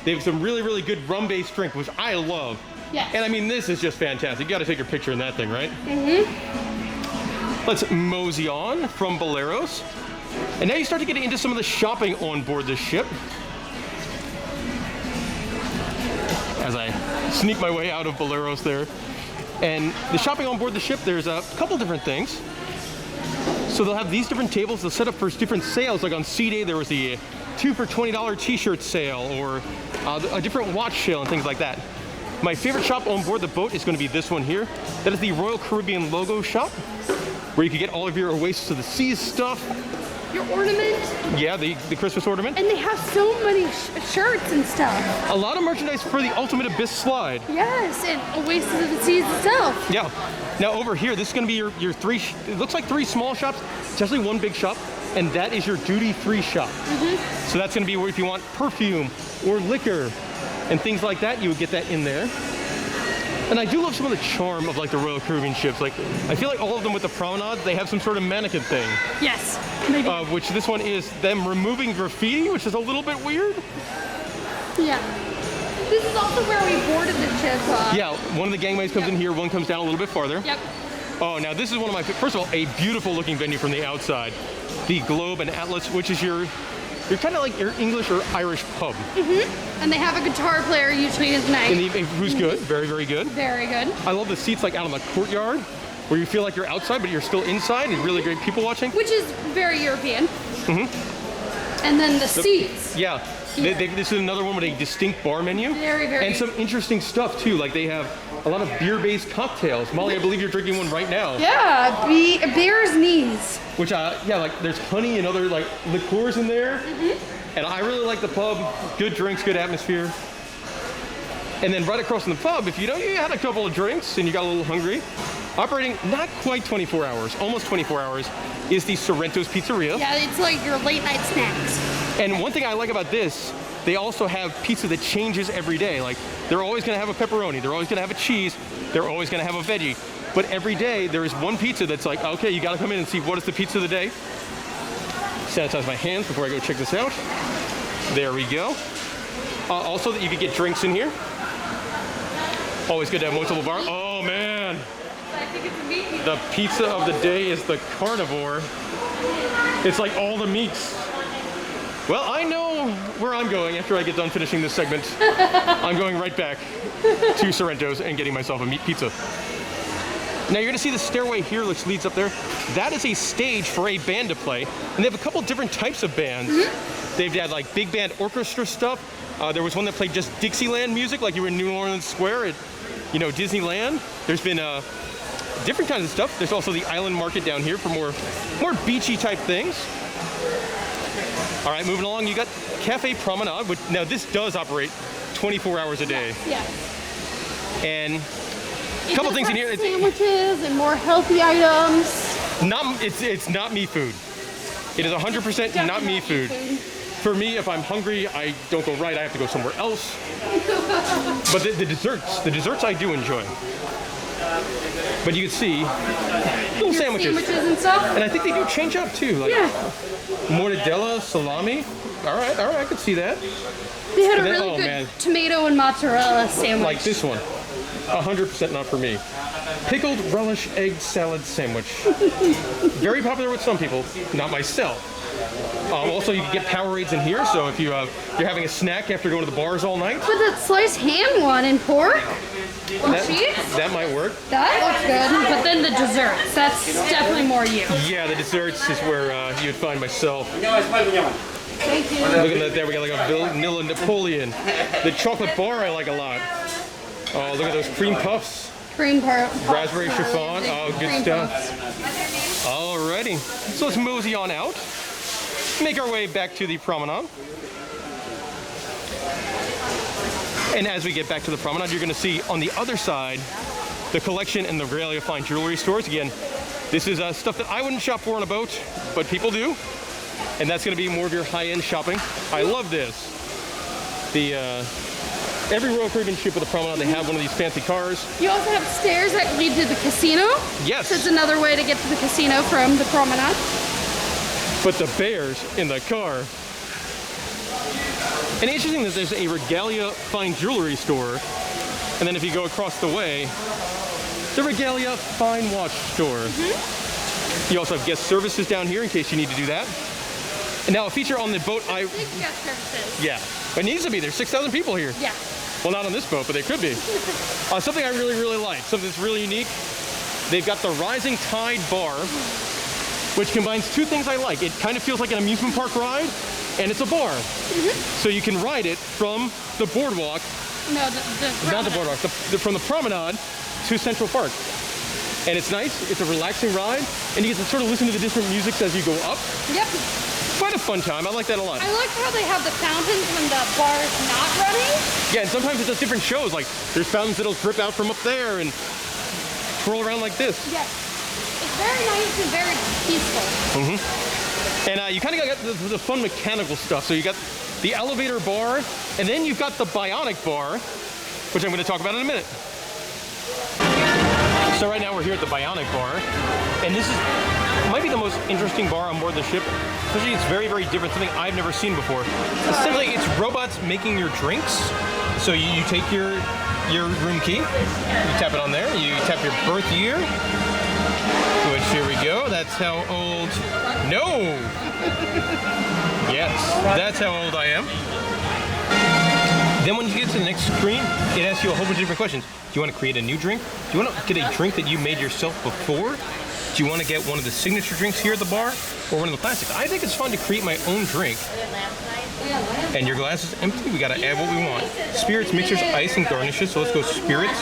they have some really, really good rum-based drink, which I love. Yes. And I mean, this is just fantastic. You gotta take your picture in that thing, right? Let's mosey on from Boleros. And now you start to get into some of the shopping on board the ship. As I sneak my way out of Boleros there. And the shopping on board the ship, there's a couple different things. So they'll have these different tables. They'll set up for different sales. Like on Sea Day, there was the 2 for $20 t-shirt sale, or a different watch sale and things like that. My favorite shop on board the boat is going to be this one here. That is the Royal Caribbean logo shop, where you can get all of your Oasis of the Seas stuff. Your ornament. Yeah, the Christmas ornament. And they have so many shirts and stuff. A lot of merchandise for the Ultimate Abyss slide. Yes, and Oasis of the Seas itself. Yeah. Now over here, this is going to be your 3, it looks like 3 small shops. It's actually one big shop, and that is your duty-free shop. So that's going to be where if you want perfume or liquor and things like that, you would get that in there. And I do love some of the charm of like the Royal Caribbean ships. Like, I feel like all of them with the Promenade, they have some sort of mannequin thing. Yes, they do. Which this one is them removing graffiti, which is a little bit weird. Yeah. This is also where we boarded the ship. Yeah, one of the gangways comes in here, one comes down a little bit farther. Yep. Oh, now this is one of my, first of all, a beautiful looking venue from the outside. The Globe and Atlas, which is your They're kind of like your English or Irish pub. And they have a guitar player usually at night. Who's good, very, very good. Very good. I love the seats like out in the courtyard, where you feel like you're outside, but you're still inside, and really great people watching. Which is very European. And then the seats. Yeah. This is another one with a distinct bar menu. Very, very. And some interesting stuff too. Like they have a lot of beer-based cocktails. Molly, I believe you're drinking one right now. Yeah, bear's knees. Which, yeah, like there's honey and other like liqueurs in there. And I really like the pub. Good drinks, good atmosphere. And then right across from the pub, if you had a couple of drinks and you got a little hungry, operating not quite 24 hours, almost 24 hours, is the Sorrento's Pizzeria. Yeah, it's like your late night snacks. And one thing I like about this, they also have pizza that changes every day. Like they're always gonna have a pepperoni, they're always gonna have a cheese, they're always gonna have a veggie. But every day there is one pizza that's like, okay, you gotta come in and see what is the pizza of the day. Sanitize my hands before I go check this out. There we go. Also that you could get drinks in here. Always good to have multiple bars. Oh man. I think it's a meat pizza. The pizza of the day is the carnivore. It's like all the meats. Well, I know where I'm going after I get done finishing this segment. I'm going right back to Sorrento's and getting myself a meat pizza. Now you're gonna see the stairway here which leads up there. That is a stage for a band to play. And they have a couple different types of bands. They've had like big band orchestra stuff. There was one that played just Dixieland music like you were in New Orleans Square at, Disneyland. There's been different kinds of stuff. There's also the Island Market down here for more beachy type things. All right, moving along, you got Cafe Promenade, which now this does operate 24 hours a day. Yeah. And a couple things in here. Sandwiches and more healthy items. It's not me food. It is 100% not me food. For me, if I'm hungry, I don't go right. I have to go somewhere else. But the desserts I do enjoy. But you can see little sandwiches and stuff. And I think they do change up too. Like mortadella, salami. All right, I could see that. They had a really good tomato and mozzarella sandwich. Like this one. 100% not for me. Pickled relish egg salad sandwich. Very popular with some people, not myself. Also, you can get Powerades in here, so if you're having a snack after going to the bars all night. But that sliced ham one and pork and cheese? That might work. That looks good. But then the desserts, that's definitely more you. Yeah, the desserts is where you would find myself. Thank you. Look at that there, we got like a vanilla Napoleon. The chocolate bar I like a lot. Oh, look at those cream puffs. Cream puffs. Raspberry chiffon. Oh, good stuff. Alrighty. So let's mosey on out. Make our way back to the promenade. And as we get back to the promenade, you're going to see on the other side the collection and the regalia fine jewelry stores. Again, this is stuff that I wouldn't shop for on a boat, but people do. And that's going to be more of your high-end shopping. I love this. Every Royal Caribbean ship with a promenade, they have one of these fancy cars. You also have stairs that lead to the casino. Yes. So it's another way to get to the casino from the promenade. But the bears in the car. And interesting that there's a regalia fine jewelry store. And then if you go across the way, the regalia fine watch store. You also have guest services down here in case you need to do that. And now a feature on the boat, Big guest services. Yeah, it needs to be. There's 6,000 people here. Yeah. Well, not on this boat, but they could be. Something I really, really like, something that's really unique. They've got the Rising Tide Bar, which combines two things I like. It kind of feels like an amusement park ride, and it's a bar. So you can ride it from the boardwalk. No, not the boardwalk, from the promenade to Central Park. And it's nice, it's a relaxing ride, and you get to sort of listen to the different music as you go up. Yep. Quite a fun time, I like that a lot. I like how they have the fountains when the bar is not running. Yeah, and sometimes it does different shows, like there's fountains that'll drip out from up there and twirl around like this. Yes. It's very nice and very peaceful. And you kind of got the fun mechanical stuff. So you got the elevator bar, and then you've got the Bionic Bar, which I'm going to talk about in a minute. So right now we're here at the Bionic Bar, and this might be the most interesting bar on board the ship. Especially it's very, very different, something I've never seen before. Essentially, it's robots making your drinks. So you take your room key, you tap it on there, you tap your berth year, Which, here we go. That's how old... No! Yes, that's how old I am. Then when you get to the next screen, it asks you a whole bunch of different questions. Do you want to create a new drink? Do you want to get a drink that you made yourself before? Do you want to get one of the signature drinks here at the bar? Or one of the classics? I think it's fun to create my own drink. And your glass is empty. We got to add what we want. Spirits, mixers, ice, and garnishes. So let's go spirits.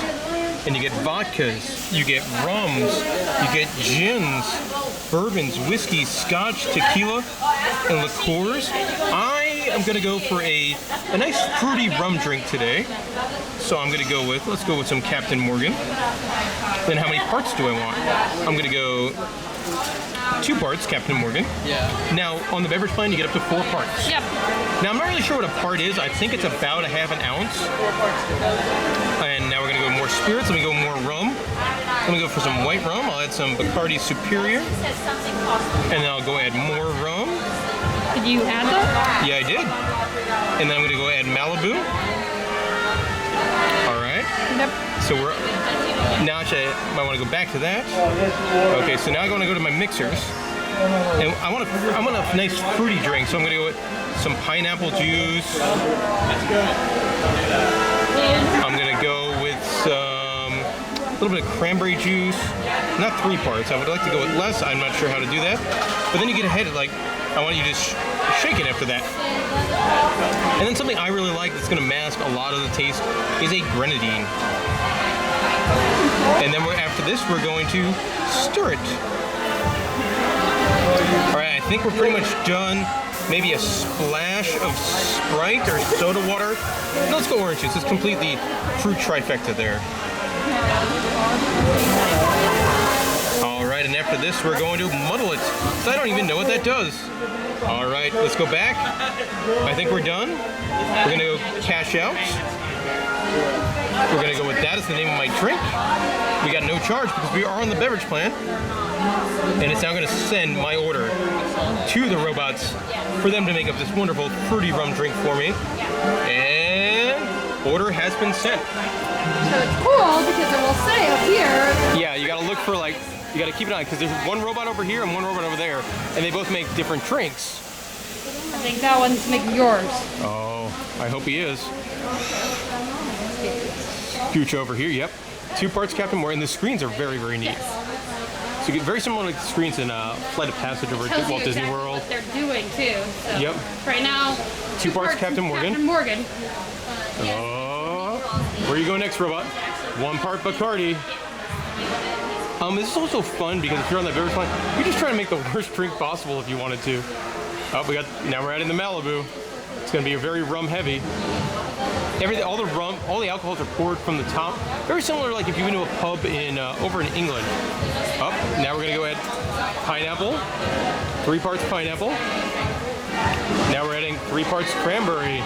And you get vodkas, you get rums, you get gins, bourbons, whiskey, scotch, tequila, and liqueurs. I am gonna go for a nice fruity rum drink today. So I'm gonna go with, let's go with some Captain Morgan. Then how many parts do I want? I'm gonna go 2 parts, Captain Morgan. Yeah. Now, on the beverage plan, you get up to 4 parts. Yep. Now, I'm not really sure what a part is. I think it's about a ½ ounce. And now we're gonna go more spirits. Let me go more rum. Let me go for some white rum. I'll add some Bacardi Superior. And then I'll go add more rum. Did you add that? Yeah, I did. And then I'm gonna go add Malibu. All right. Yep. So we're, now actually, I might want to go back to that. Okay, so now I want to go to my mixers. And I want a nice fruity drink, so I'm going to go with some pineapple juice. I'm going to go with some, a little bit of cranberry juice. Not 3 parts, I would like to go with less. I'm not sure how to do that. But then you get ahead, like, I want you to just shake it after that. And then something I really like that's going to mask a lot of the taste is a grenadine. And then after this, we're going to stir it. All right, I think we're pretty much done. Maybe a splash of Sprite or soda water. No, let's go orange juice. Let's complete the fruit trifecta there. All right, and after this, we're going to muddle it. So I don't even know what that does. All right, let's go back. I think we're done. We're gonna go cash out. We're gonna go with that as the name of my drink. We got no charge because we are on the beverage plan. And it's now gonna send my order to the robots for them to make up this wonderful fruity rum drink for me. And order has been sent. So it's cool because it will say up here. Yeah, you gotta look for like, you gotta keep an eye because there's one robot over here and one robot over there, and they both make different drinks. I think that one's making yours. Oh, I hope he is. Scooch over here, yep. 2 parts Captain Morgan, and the screens are very, very neat. Yes. So you get very similar to the screens in Flight of Passage over at Walt Disney World. What they're doing too. So Yep. Right now, 2 parts Captain Morgan. Captain Morgan. Oh, where you go next, robot? 1 part Bacardi. This is also fun because if you're on that beverage plan, you're just trying to make the worst drink possible if you wanted to. Oh, now we're adding the Malibu. It's gonna be very rum heavy. Everything, all the rum, all the alcohols are poured from the top. Very similar, like if you went to a pub in over in England. Up, now we're gonna go add pineapple. 3 parts pineapple. Now we're adding 3 parts cranberry.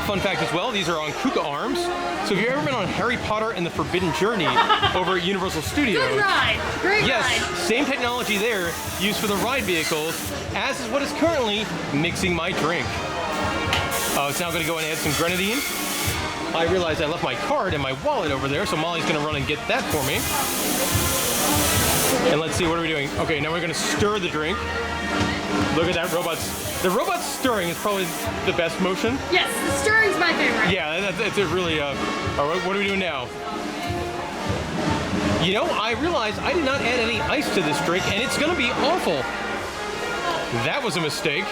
Fun fact as well, these are on Kuka arms. So if you've ever been on Harry Potter and the Forbidden Journey over at Universal Studios. Good ride. Great yes, ride. Same technology there used for the ride vehicles, as is what is currently mixing my drink. It's now going to go and add some grenadine. I realized I left my card and my wallet over there, so Molly's going to run and get that for me. And let's see, what are we doing? Okay, now we're going to stir the drink. Look at that, the robot stirring is probably the best motion. Yes, the stirring's my favorite. Yeah, that's a really, all right, what are we doing now? You know, I realized I did not add any ice to this drink, and it's going to be awful. That was a mistake.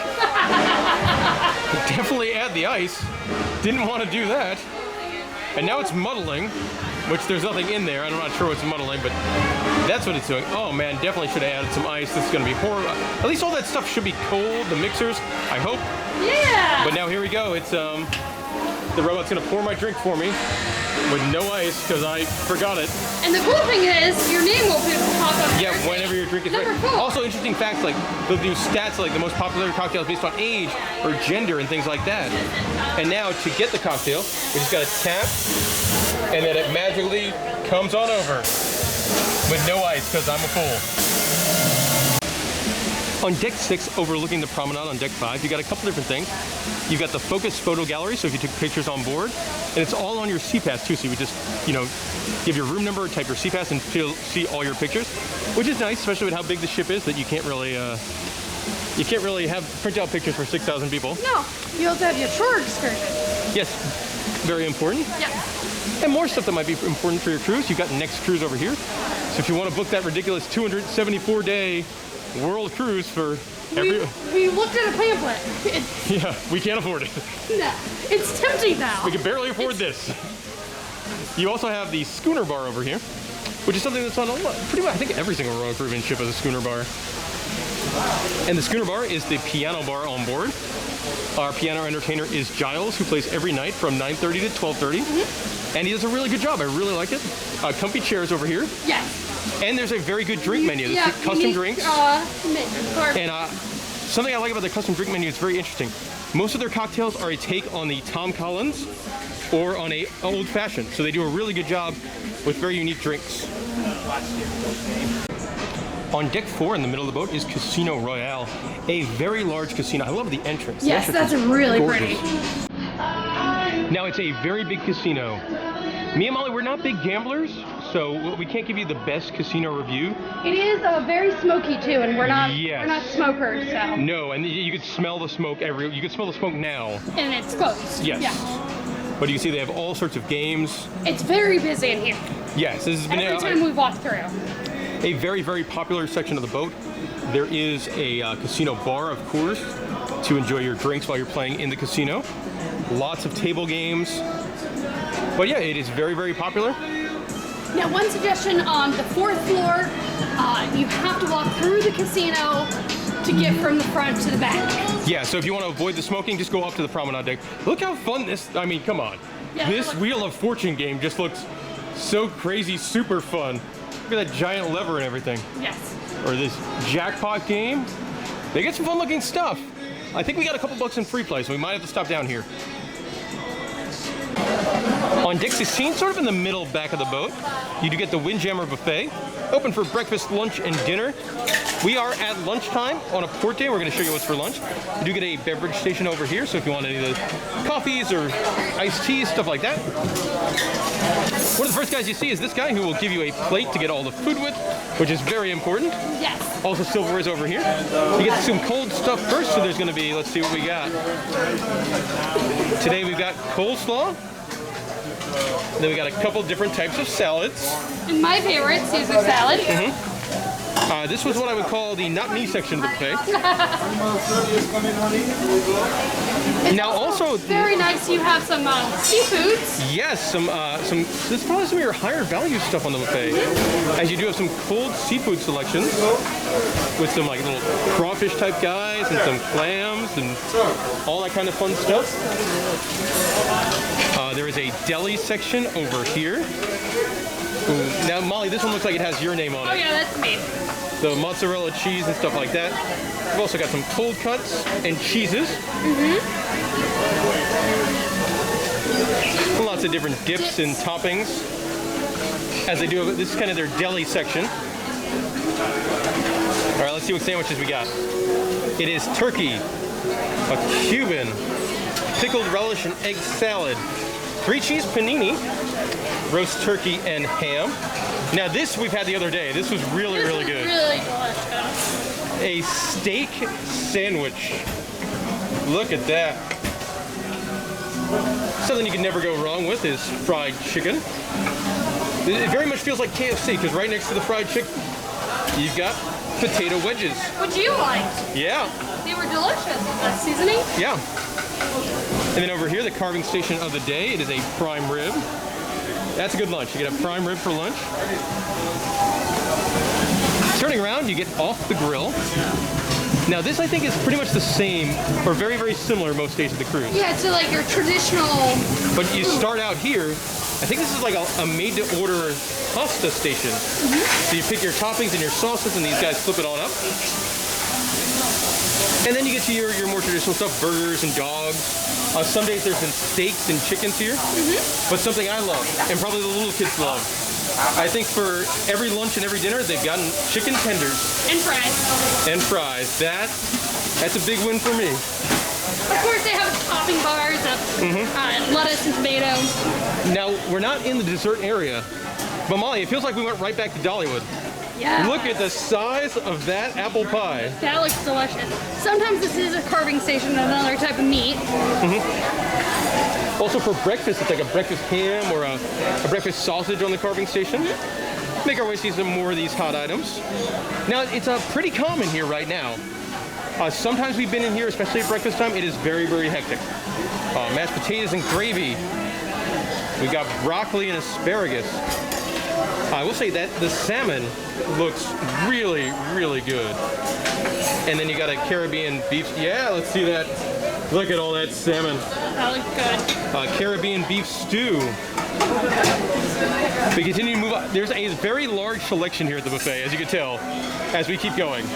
Definitely add the ice. Didn't want to do that. And now it's muddling, which there's nothing in there. I'm not sure what's muddling, but that's what it's doing. Oh man, definitely should have added some ice. This is going to be horrible. At least all that stuff should be cold, the mixers, I hope. Yeah! But now here we go. It's, the robot's going to pour my drink for me with no ice because I forgot it. And the cool thing is, your name will pop up. Yeah, whenever your drink is ready. Also, interesting facts, like they'll do stats like the most popular cocktails based on age or gender and things like that. And now to get the cocktail, we just gotta tap, and then it magically comes on over with no ice because I'm a fool. On deck 6, overlooking the promenade on deck 5, you got a couple different things. You've got the focus photo gallery, so if you took pictures on board, and it's all on your CPass too, so you would just, you know, give your room number, type your CPass, and see all your pictures, which is nice, especially with how big the ship is, that you can't really have print out pictures for 6,000 people. No, you also have your shore excursion. Yes, very important. Yeah. And more stuff that might be important for your cruise. You've got next cruise over here. So if you want to book that ridiculous 274-day world cruise for we looked at a pamphlet. Yeah, we can't afford it. No, it's tempting now. We can barely afford this. You also have the schooner bar over here, which is something that's on pretty much, I think every single Royal Caribbean ship has a schooner bar. And the schooner bar is the piano bar on board. Our piano entertainer is Giles, who plays every night from 9:30 to 12:30. Mm-hmm. And he does a really good job. I really like it. Comfy chairs over here. Yes. And there's a very good drink menu. There's custom drinks. And something I like about the custom drink menu is very interesting. Most of their cocktails are a take on the Tom Collins or on a old fashioned. So they do a really good job with very unique drinks. On deck 4 in the middle of the boat is Casino Royale, a very large casino. I love the entrance. Yes, that's really pretty. Now it's a very big casino. Me and Molly, we're not big gamblers, so we can't give you the best casino review. It is very smoky too, and we're not smokers, so. No, and you could smell the smoke you could smell the smoke now. And it's closed. Yes. Yeah. But you can see they have all sorts of games. It's very busy in here. Yes, this has been every time we walk through. A very, very popular section of the boat. There is a casino bar, of course, to enjoy your drinks while you're playing in the casino. Lots of table games. But yeah, it is very, very popular. Now, one suggestion on the 4th floor, you have to walk through the casino to get from the front to the back. Yeah, so if you want to avoid the smoking, just go up to the promenade deck. Look how fun this, I mean, come on. Yeah, this Wheel of Fortune game just looks so crazy, super fun. Look at that giant lever and everything. Yes. Or this jackpot game. They get some fun looking stuff. I think we got a couple bucks in free play, so we might have to stop down here. On deck 16, sort of in the middle back of the boat, you do get the Windjammer Buffet, open for breakfast, lunch, and dinner. We are at lunchtime on a port day. We're going to show you what's for lunch. You do get a beverage station over here, so if you want any of the coffees or iced teas, stuff like that. One of the first guys you see is this guy who will give you a plate to get all the food with, which is very important. Yes. Also, silverware is over here. You get some cold stuff first, so there's going to be, let's see what we got. Today we've got coleslaw. Then we got a couple different types of salads. And my favorite, Caesar salad. Mm-hmm. This was what I would call the not me section of the buffet. Now also very nice. You have some seafoods. Yes, some. This is probably some of your higher value stuff on the buffet, as you do have some cold seafood selections with some like little crawfish type guys and some clams and all that kind of fun stuff. There is a deli section over here. Ooh. Now, Molly, this one looks like it has your name on it. Oh yeah, that's me. The mozzarella cheese and stuff like that. We've also got some cold cuts and cheeses. Mm-hmm. Lots of different dips and toppings. As they do, this is kind of their deli section. All right, let's see what sandwiches we got. It is turkey, a Cuban, pickled relish and egg salad, 3-cheese panini, roast turkey and ham. Now this we've had the other day. This was really, really good. Really delicious. A steak sandwich. Look at that. Something you can never go wrong with is fried chicken. It very much feels like KFC because right next to the fried chicken, you've got potato wedges. Which you liked. Yeah. They were delicious with the seasoning. Yeah. And then over here, the carving station of the day, it is a prime rib. That's a good lunch. You get a prime rib for lunch. Turning around, you get off the grill. Now this I think is pretty much the same, or very, very similar most days of the cruise. Yeah, to like your traditional. But you start out here, I think this is like a made-to-order pasta station. Mm-hmm. So you pick your toppings and your sauces, and these guys flip it on up. And then you get to your more traditional stuff, burgers and dogs. Some days there's been steaks and chickens here. Mm-hmm. But something I love, and probably the little kids love, I think for every lunch and every dinner, they've gotten chicken tenders. And fries. And fries. That's a big win for me. Of course, they have topping bars of lettuce and tomato. Now, we're not in the dessert area, but Molly, it feels like we went right back to Dollywood. Yeah. Look at the size of that apple pie. That looks delicious. Sometimes this is a carving station and another type of meat. Also for breakfast, it's like a breakfast ham or a breakfast sausage on the carving station. Make our way see some more of these hot items. Now, it's pretty common here right now. Sometimes we've been in here, especially at breakfast time, it is very, very hectic. Mashed potatoes and gravy. We got broccoli and asparagus. I will say that the salmon looks really, really good. And then you got a Caribbean beef. Yeah, let's see that. Look at all that salmon. That looks good. Caribbean beef stew. We continue to move up. There's a very large selection here at the buffet, as you can tell, as we keep going.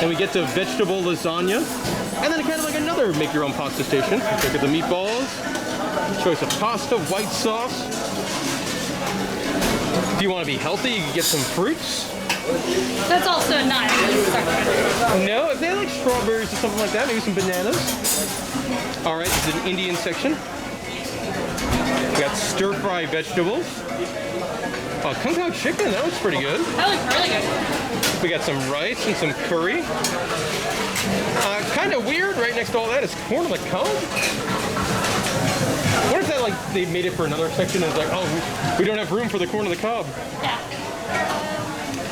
And we get to vegetable lasagna. And then kind of like another make-your-own pasta station. Look at the meatballs. Choice of pasta, white sauce. If you want to be healthy, you can get some fruits. That's also not a No, if they like strawberries or something like that, maybe some bananas. All right, this is an Indian section. We got stir-fry vegetables. Kung Pao chicken, that looks pretty good. That looks really good. We got some rice and some curry. Kind of weird, right next to all that is corn on the cob. What if that, like, they made it for another section and it's like, oh, we don't have room for the corn on the cob. Yeah.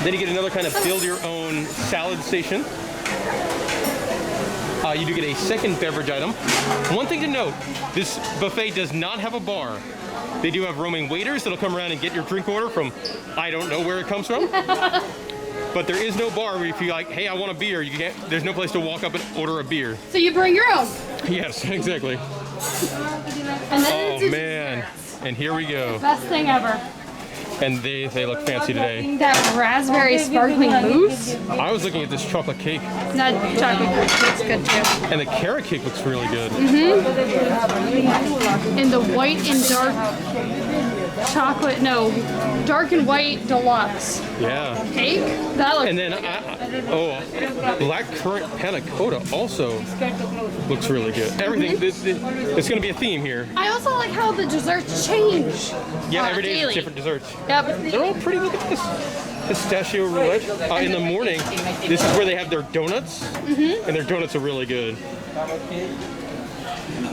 Then you get another kind of build-your-own salad station. You do get a second beverage item. One thing to note, this buffet does not have a bar. They do have roaming waiters that'll come around and get your drink order from, I don't know where it comes from. But there is no bar where if you're like, hey, I want a beer, you can't, there's no place to walk up and order a beer. So you bring your own. Yes, exactly. And then Oh, man. And here we go. best thing ever. And they look fancy today. That raspberry sparkling mousse. I was looking at this chocolate cake. That chocolate cake looks good too. And the carrot cake looks really good. And the white and dark chocolate, no, dark and white deluxe Yeah. cake. That looks And then, black currant panna cotta also looks really good. Everything, it's going to be a theme here. I also like how the desserts change. Yeah, every day daily. is different desserts. Yep. They're all pretty. Look at this pistachio roulette. In the morning, this is where they have their donuts, and their donuts are really good.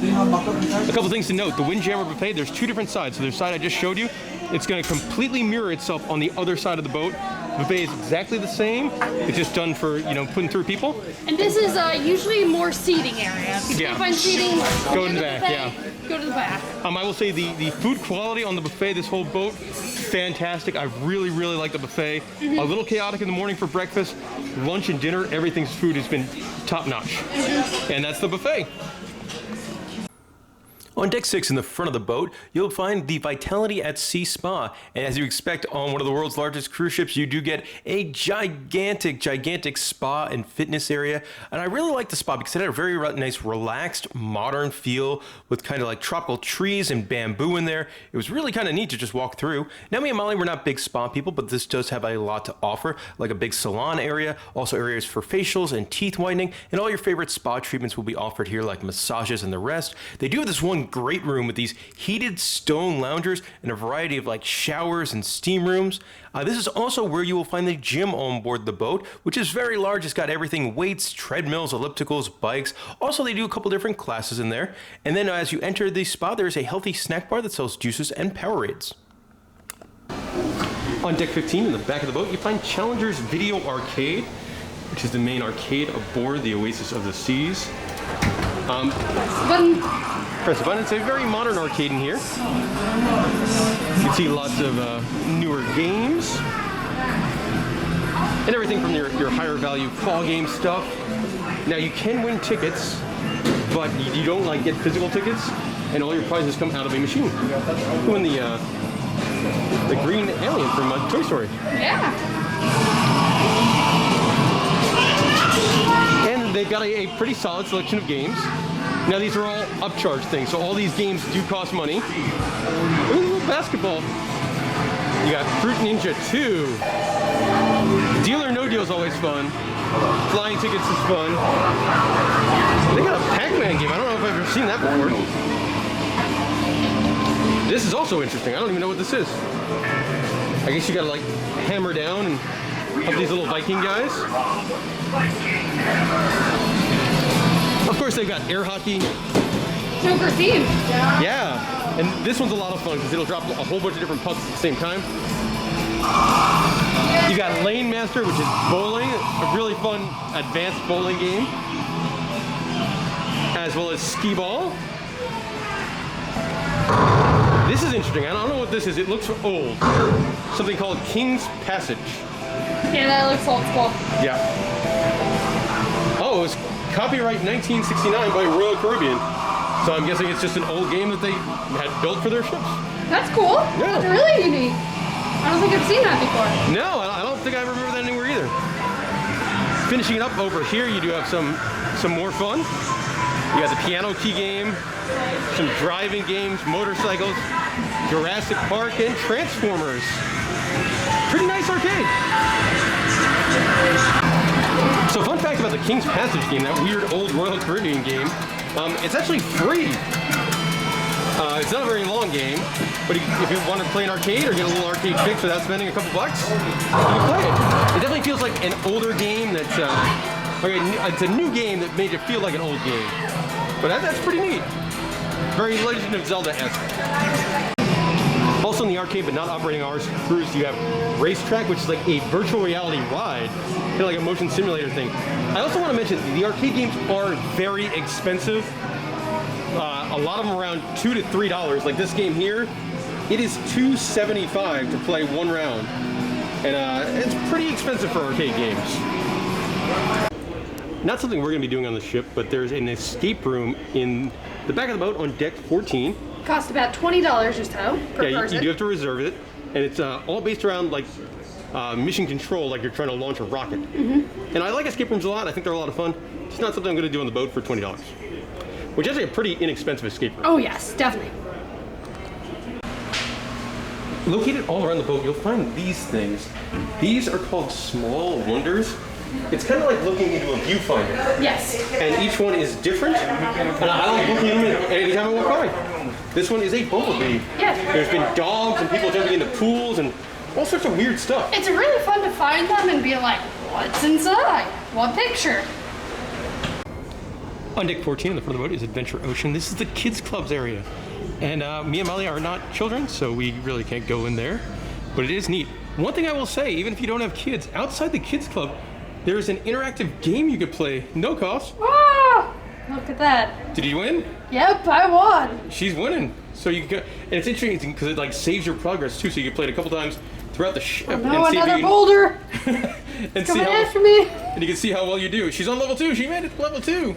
A couple things to note: the Windjammer Buffet. There's two different sides. So the side I just showed you, it's going to completely mirror itself on the other side of the boat. The buffet is exactly the same. It's just done for putting through people. And this is usually more seating area. If you Yeah. can't find seating, Go in the back, buffet, yeah. Go to the back. I will say the food quality on the buffet, this whole boat, fantastic. I really, really like the buffet. A little chaotic in the morning for breakfast, lunch and dinner, everything's food has been top notch. And that's the buffet. On deck 6 in the front of the boat, you'll find the Vitality at Sea Spa. And as you expect on one of the world's largest cruise ships, you do get a gigantic, gigantic spa and fitness area. And I really like the spa because it had a very nice, relaxed, modern feel with kind of like tropical trees and bamboo in there. It was really kind of neat to just walk through. Now, me and Molly, we're not big spa people, but this does have a lot to offer, like a big salon area, also areas for facials and teeth whitening, and all your favorite spa treatments will be offered here, like massages and the rest. They do have this one great room with these heated stone loungers and a variety of like showers and steam rooms. This is also where you will find the gym on board the boat, which is very large. It's got everything: weights, treadmills, ellipticals, bikes. Also, they do a couple different classes in there. And then as you enter the spa, there's a healthy snack bar that sells juices and Powerades. On deck 15 in the back of the boat, you find Challenger's Video Arcade, which is the main arcade aboard the Oasis of the Seas. Press the button. It's a very modern arcade in here. You can see lots of newer games and everything from your higher value fall game stuff. Now you can win tickets, but you don't like get physical tickets, and all your prizes come out of a machine. You win the green alien from Toy Story. Yeah. And they've got a pretty solid selection of games. Now these are all upcharge things, so all these games do cost money. Ooh, basketball. You got Fruit Ninja 2. Deal or No Deal is always fun. Flying Tickets is fun. They got a Pac-Man game. I don't know if I've ever seen that before. This is also interesting. I don't even know what this is. I guess you gotta like hammer down and help these little Viking guys. Of course, they've got air hockey. Super themed. Yeah, and this one's a lot of fun because it'll drop a whole bunch of different pucks at the same time. You got Lane Master, which is bowling, a really fun advanced bowling game, as well as skee ball. This is interesting. I don't know what this is. It looks old. Something called King's Passage. Yeah, that looks old school. Yeah. Oh, it was copyright 1969 by Royal Caribbean. So I'm guessing it's just an old game that they had built for their ships. That's cool. Yeah. That's really unique. I don't think I've seen that before. No, I don't think I remember that anywhere either. Finishing it up over here, you do have some more fun. You got the piano key game, some driving games, motorcycles, Jurassic Park, and Transformers. Pretty nice arcade. So fun fact about the King's Passage game, that weird old Royal Caribbean game, it's actually free. It's not a very long game, but if you want to play an arcade or get a little arcade fix without spending a couple bucks, you can play it. It definitely feels like an older game that's, it's a new game that made it feel like an old game. But that's pretty neat. Very Legend of Zelda-esque. Also in the arcade, but not operating hours cruise, you have Racetrack, which is like a virtual reality ride, kind of like a motion simulator thing. I also want to mention the arcade games are very expensive. A lot of them around $2 to $3. Like this game here, it is $2.75 to play one round, and it's pretty expensive for arcade games. Not something we're going to be doing on the ship, but there's an escape room in the back of the boat on deck 14. Cost about $20 or so per person. You do have to reserve it, and it's all based around like mission control, like you're trying to launch a rocket. And I like escape rooms a lot. I think they're a lot of fun. It's not something I'm going to do on the boat for $20, which is actually a pretty inexpensive escape room. Oh yes, definitely. Located all around the boat, you'll find these things. These are called small wonders. It's kind of like looking into a viewfinder. Yes. And each one is different, and I like looking at them anytime I walk by. This one is a bumblebee. Yeah. There's been dogs and people jumping into pools and all sorts of weird stuff. It's really fun to find them and be like, what's inside? What picture? On deck 14 in the front of the boat is Adventure Ocean. This is the kids clubs area. And me and Molly are not children, so we really can't go in there. But it is neat. One thing I will say, even if you don't have kids, outside the kids club, there's an interactive game you could play, no cost. Ah, look at that. Did you win? Yep, I won. She's winning. So you can, and it's interesting because it like saves your progress too. So you can play it a couple times throughout the ship. Oh no, another boulder. And Coming after me. And you can see how well you do. She's on level 2. She made it to level 2.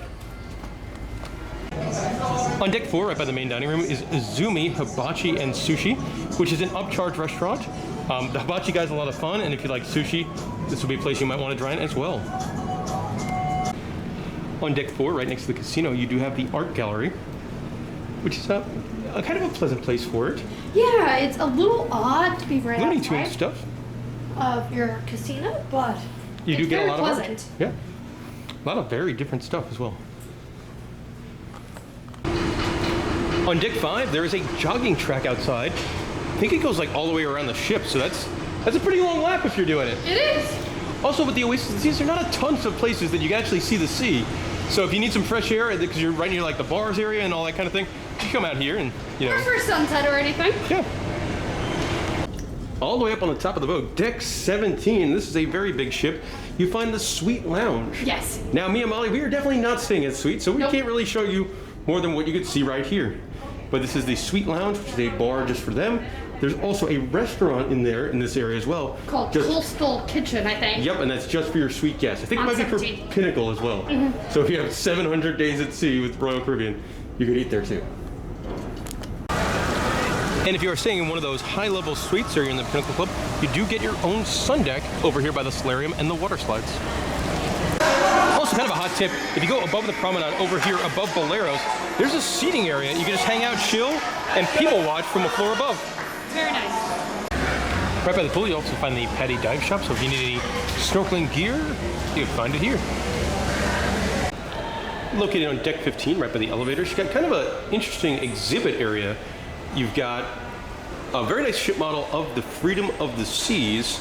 On deck 4, right by the main dining room, is Izumi Hibachi and Sushi, which is an upcharge restaurant. The hibachi guy's a lot of fun, and if you like sushi, this will be a place you might want to try in as well. On deck 4, right next to the casino, you do have the art gallery, which is a kind of a pleasant place for it. Yeah, it's a little odd to be right Looney Tunes outside stuff. of your casino, but You do it's get a very lot of art. pleasant. Yeah, a lot of very different stuff as well. On deck 5, there is a jogging track outside. I think it goes like all the way around the ship, so that's a pretty long lap if you're doing it. It is. Also with the Oasis, there are not a ton of places that you can actually see the sea. So if you need some fresh air, because you're right near like the bars area and all that kind of thing, you come out here and, you know. Or for sunset or anything. Yeah. All the way up on the top of the boat, deck 17. This is a very big ship. You find the Suite Lounge. Yes. Now, me and Molly, we are definitely not staying at Suite, so we Nope. can't really show you more than what you could see right here. But this is the Suite Lounge, which is a bar just for them. There's also a restaurant in there, in this area as well. Called Coastal Kitchen, I think. Yep, and that's just for your suite guests. I think it On might be for 17. Pinnacle as well. So if you have 700 days at sea with Royal Caribbean, you could eat there too. And if you are staying in one of those high-level suites or you're in the Pinnacle Club, you do get your own sun deck over here by the Solarium and the water slides. Also, kind of a hot tip, if you go above the Promenade over here above Boleros, there's a seating area. You can just hang out, chill, and people watch from a floor above. Very nice. Right by the pool, you also find the Paddy Dive Shop, so if you need any snorkeling gear, you can find it here. Located on deck 15, right by the elevators, you've got kind of an interesting exhibit area. You've got a very nice ship model of the Freedom of the Seas,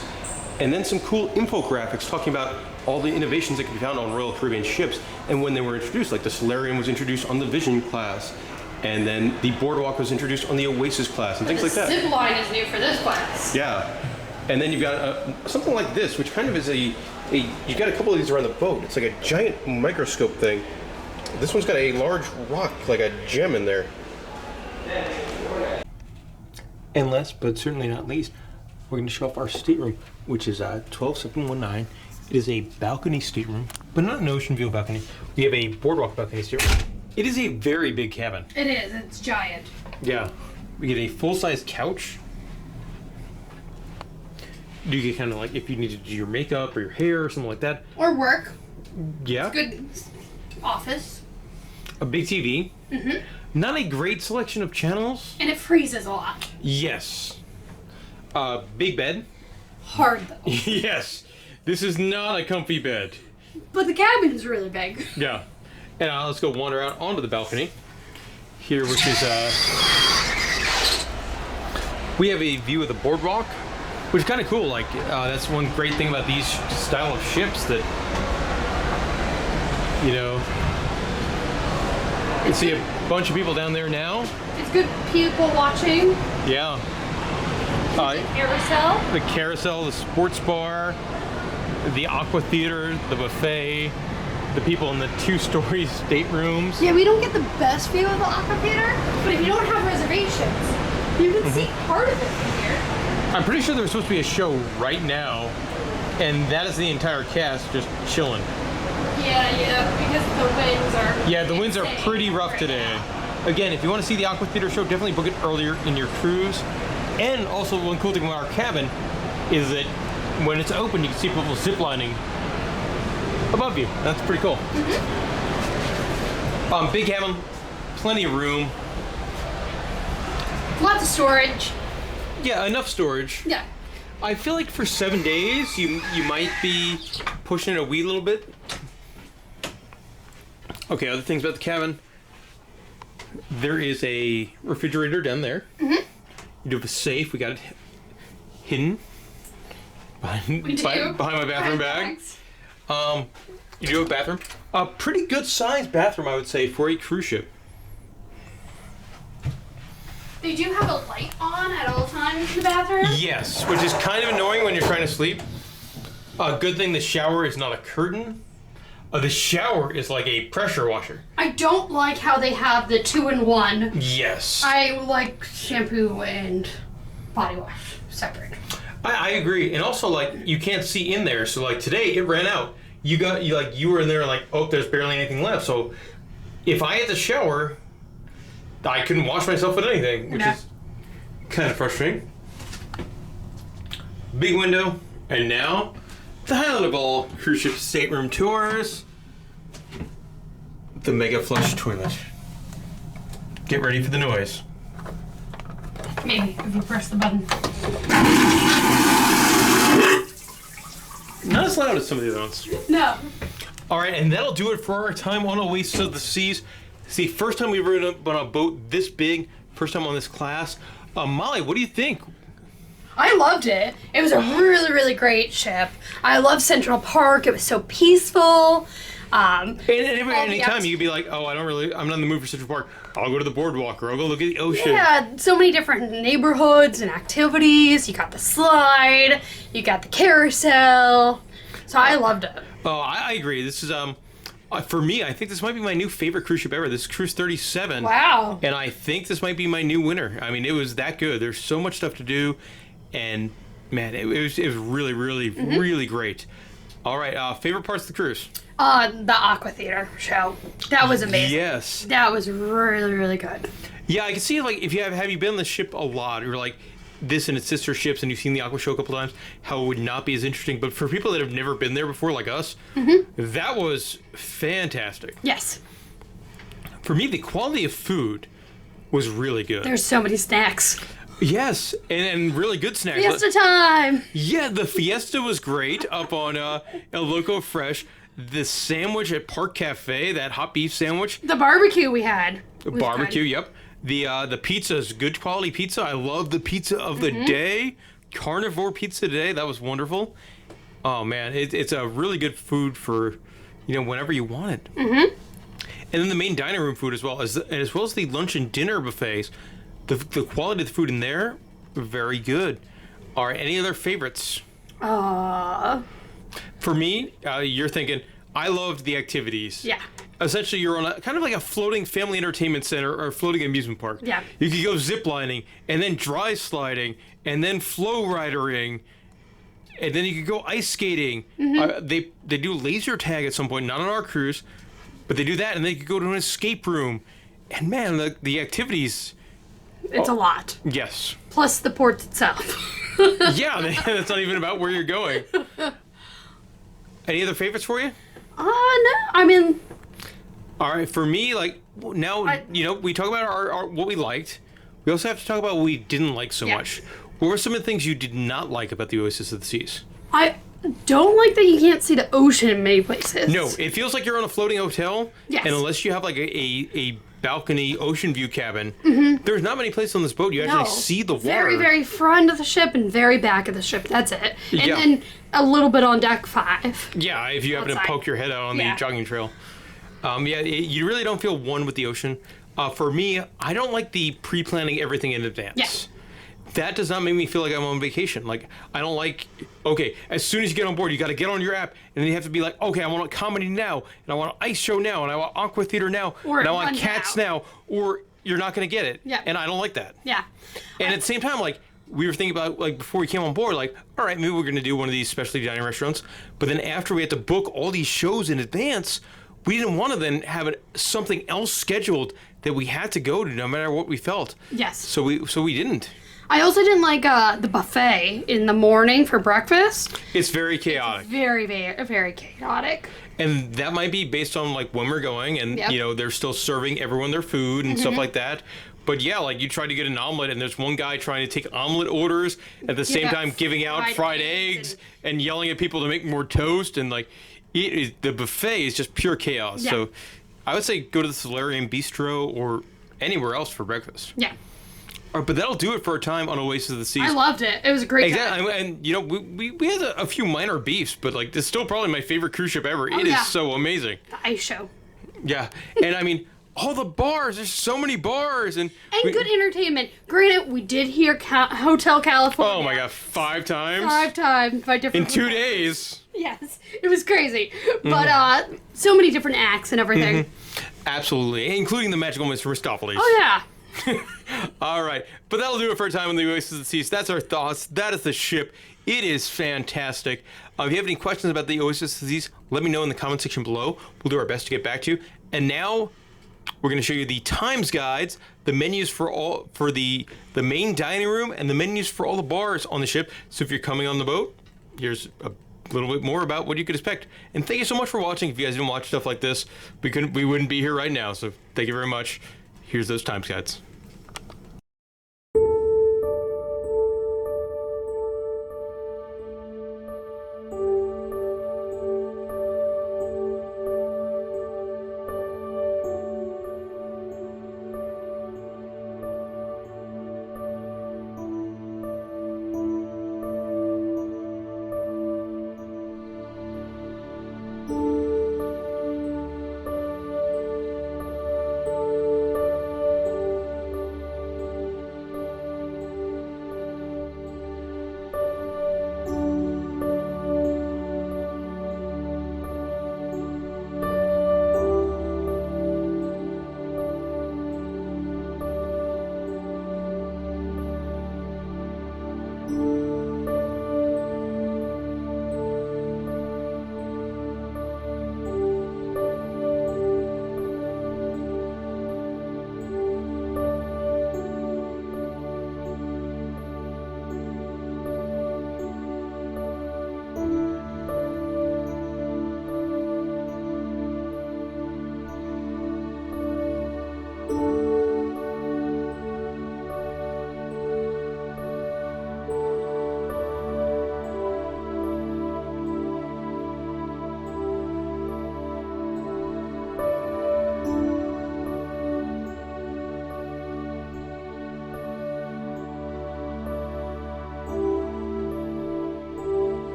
and then some cool infographics talking about all the innovations that can be found on Royal Caribbean ships and when they were introduced, like the Solarium was introduced on the Vision class, and then the Boardwalk was introduced on the Oasis class, and things like that. The zipline is new for this class. Yeah, and then you've got something like this, which kind of is you've got a couple of these around the boat. It's like a giant microscope thing. This one's got a large rock, like a gem in there. And last but certainly not least, we're going to show off our stateroom, which is 12719. It is a balcony stateroom, but not an ocean view balcony. We have a boardwalk balcony stateroom. It is a very big cabin. It is. It's giant. Yeah. We get a full-size couch. Do you get kind of like if you need to do your makeup or your hair or something like that? Or work. Yeah. Good office. A big TV. Mm-hmm. Not a great selection of channels. And it freezes a lot. Yes. Big bed. Hard though. Yes. This is not a comfy bed. But the cabin's really big. Yeah. And let's go wander out onto the balcony here, which is we have a view of the boardwalk, which is kind of cool. Like that's one great thing about these style of ships that you see a bunch of people down there now. It's good people watching. Yeah. The carousel. The carousel, the sports bar, the Aqua Theater, the buffet, the people in the two-story staterooms. Yeah, we don't get the best view of the Aqua Theater, but if you don't have reservations, you can see part of it from here. I'm pretty sure there's supposed to be a show right now, and that is the entire cast just chilling. Yeah, because the winds are. Yeah, the winds are insane pretty rough right today. now. Again, if you want to see the Aqua Theater show, definitely book it earlier in your cruise. And also, one cool thing about our cabin is that when it's open, you can see people ziplining above you. That's pretty cool. Big cabin, plenty of room. Lots of storage. Yeah, enough storage. Yeah. I feel like for 7 days, you might be pushing it a wee little bit. Okay, other things about the cabin. There is a refrigerator down there. You do have a safe. We got it hidden behind my bathroom bag. You do have a bathroom. A pretty good sized bathroom, I would say, for a cruise ship. They do have a light on at all times in the bathroom. Yes, which is kind of annoying when you're trying to sleep. Good thing the shower is not a curtain. The shower is like a pressure washer. I don't like how they have the 2-in-1. Yes. I like shampoo and body wash separate. I agree, and also like you can't see in there. So like today it ran out. You were in there like, oh, there's barely anything left. So if I had to shower, I couldn't wash myself with anything, which is kind of frustrating. Big window, and now the highlight of all cruise ship stateroom tours: the mega flush toilet. Get ready for the noise. Maybe if you press the button. Not as loud as some of the other ones. No. All right, and that'll do it for our time on Oasis of the Seas. See, first time we've ever been on a boat this big, first time on this class. Molly, what do you think? I loved it. It was a really, really great ship. I love Central Park. It was so peaceful. Anytime you could be like, oh, I'm not in the mood for Central Park. I'll go to the boardwalk or I'll go look at the ocean. Yeah, so many different neighborhoods and activities. You got the slide. You got the carousel. So I loved it. Oh, I agree. This is for me, I think this might be my new favorite cruise ship ever. This is Cruise 37. Wow. And I think this might be my new winner. I mean, it was that good. There's so much stuff to do, and man, it was really, really, really great. All right, favorite parts of the cruise? The Aqua Theater show. That was amazing. Yes. That was really, really good. Yeah, I can see like if you have you been on the ship a lot, or like this and its sister ships, and you've seen the Aqua show a couple times, how it would not be as interesting. But for people that have never been there before, like us, that was fantastic. Yes. For me, the quality of food was really good. There's so many snacks. Yes, and really good snacks. Fiesta time! Yeah, the Fiesta was great up on El Loco Fresh. The sandwich at Park Cafe, that hot beef sandwich. The barbecue we had. was Barbecue, good. yep. The pizza is good quality pizza. I love the pizza of the day. Carnivore pizza today, that was wonderful. Oh man, it's a really good food for, whenever you want it. And then the main dining room food as well as the lunch and dinner buffets. The quality of the food in there, very good. Are any other favorites? For me, you're thinking, I loved the activities. Yeah. Essentially, you're on kind of like a floating family entertainment center or floating amusement park. Yeah. You could go zip lining, and then dry sliding, and then flow ridering, and then you could go ice skating. They do laser tag at some point, not on our cruise, but they do that, and then you could go to an escape room. And man, the activities... It's a lot. Yes. Plus the port itself. Yeah, that's not even about where you're going. Any other favorites for you? No. I mean... All right, for me, now, we talk about our what we liked. We also have to talk about what we didn't like so much. What were some of the things you did not like about the Oasis of the Seas? I don't like that you can't see the ocean in many places. No, it feels like you're on a floating hotel. Yes. And unless you have like a balcony ocean view cabin, there's not many places on this boat you actually see the water. Very, very front of the ship and very back of the ship. That's it. And Yeah. then a little bit on deck 5. Yeah, if you happen to Outside. poke your head out on the jogging trail. You really don't feel one with the ocean. For me, I don't like the pre-planning everything in advance. Yeah. That does not make me feel like I'm on vacation. Like, I don't like, okay, as soon as you get on board, you got to get on your app, and then you have to be like, okay, I want a comedy now, and I want an ice show now, and I want Aqua Theater now, Or and I want run cats now. now, or you're not going to get it. Yeah. And I don't like that. Yeah. And at the same time, we were thinking about, before we came on board, all right, maybe we're going to do one of these specialty dining restaurants. But then after we had to book all these shows in advance, we didn't want to then have something else scheduled that we had to go to no matter what we felt. Yes. So we didn't. I also didn't like the buffet in the morning for breakfast. It's very chaotic. Very, very, very chaotic. And that might be based on when we're going and, they're still serving everyone their food and stuff like that. But yeah, you try to get an omelet and there's one guy trying to take omelet orders at the same time giving out fried eggs and yelling at people to make more toast. And the buffet is just pure chaos. Yeah. So I would say go to the Solarium Bistro or anywhere else for breakfast. Yeah. But that'll do it for our time on Oasis of the Seas. I loved it. It was a great time. Exactly. And, we had a few minor beefs, but, it's still probably my favorite cruise ship ever. It is so amazing. The ice show. Yeah. And, all the bars. There's so many bars. And good entertainment. Granted, we did hear Hotel California. Oh, my God. 5 times? 5 times by different In 2 people. days. Yes. It was crazy. But so many different acts and everything. Absolutely. Including the magical Mr. Mistopheles. Oh, yeah. All right. But that'll do it for our time on the Oasis of the Seas. That's our thoughts. That is the ship. It is fantastic. If you have any questions about the Oasis of the Seas, let me know in the comment section below. We'll do our best to get back to you. And now we're going to show you the times guides, the menus for the main dining room, and the menus for all the bars on the ship. So if you're coming on the boat, here's a little bit more about what you could expect. And thank you so much for watching. If you guys didn't watch stuff like this, we wouldn't be here right now. So thank you very much. Here's those times guides.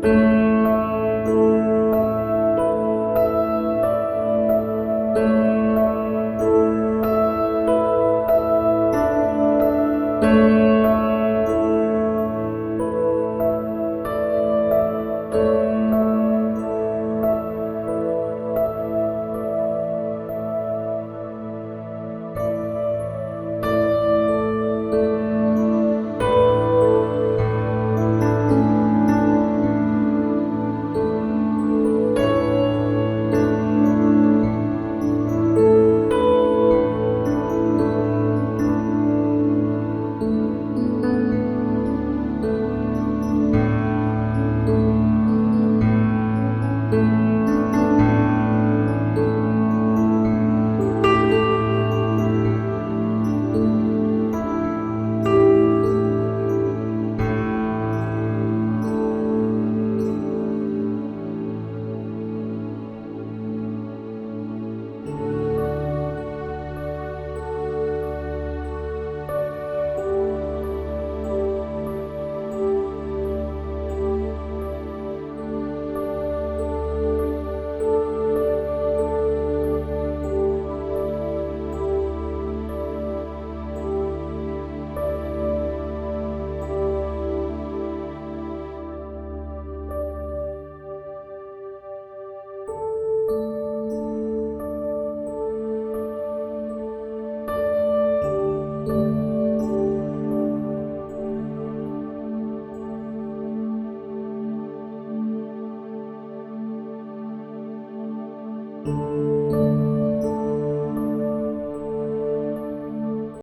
you.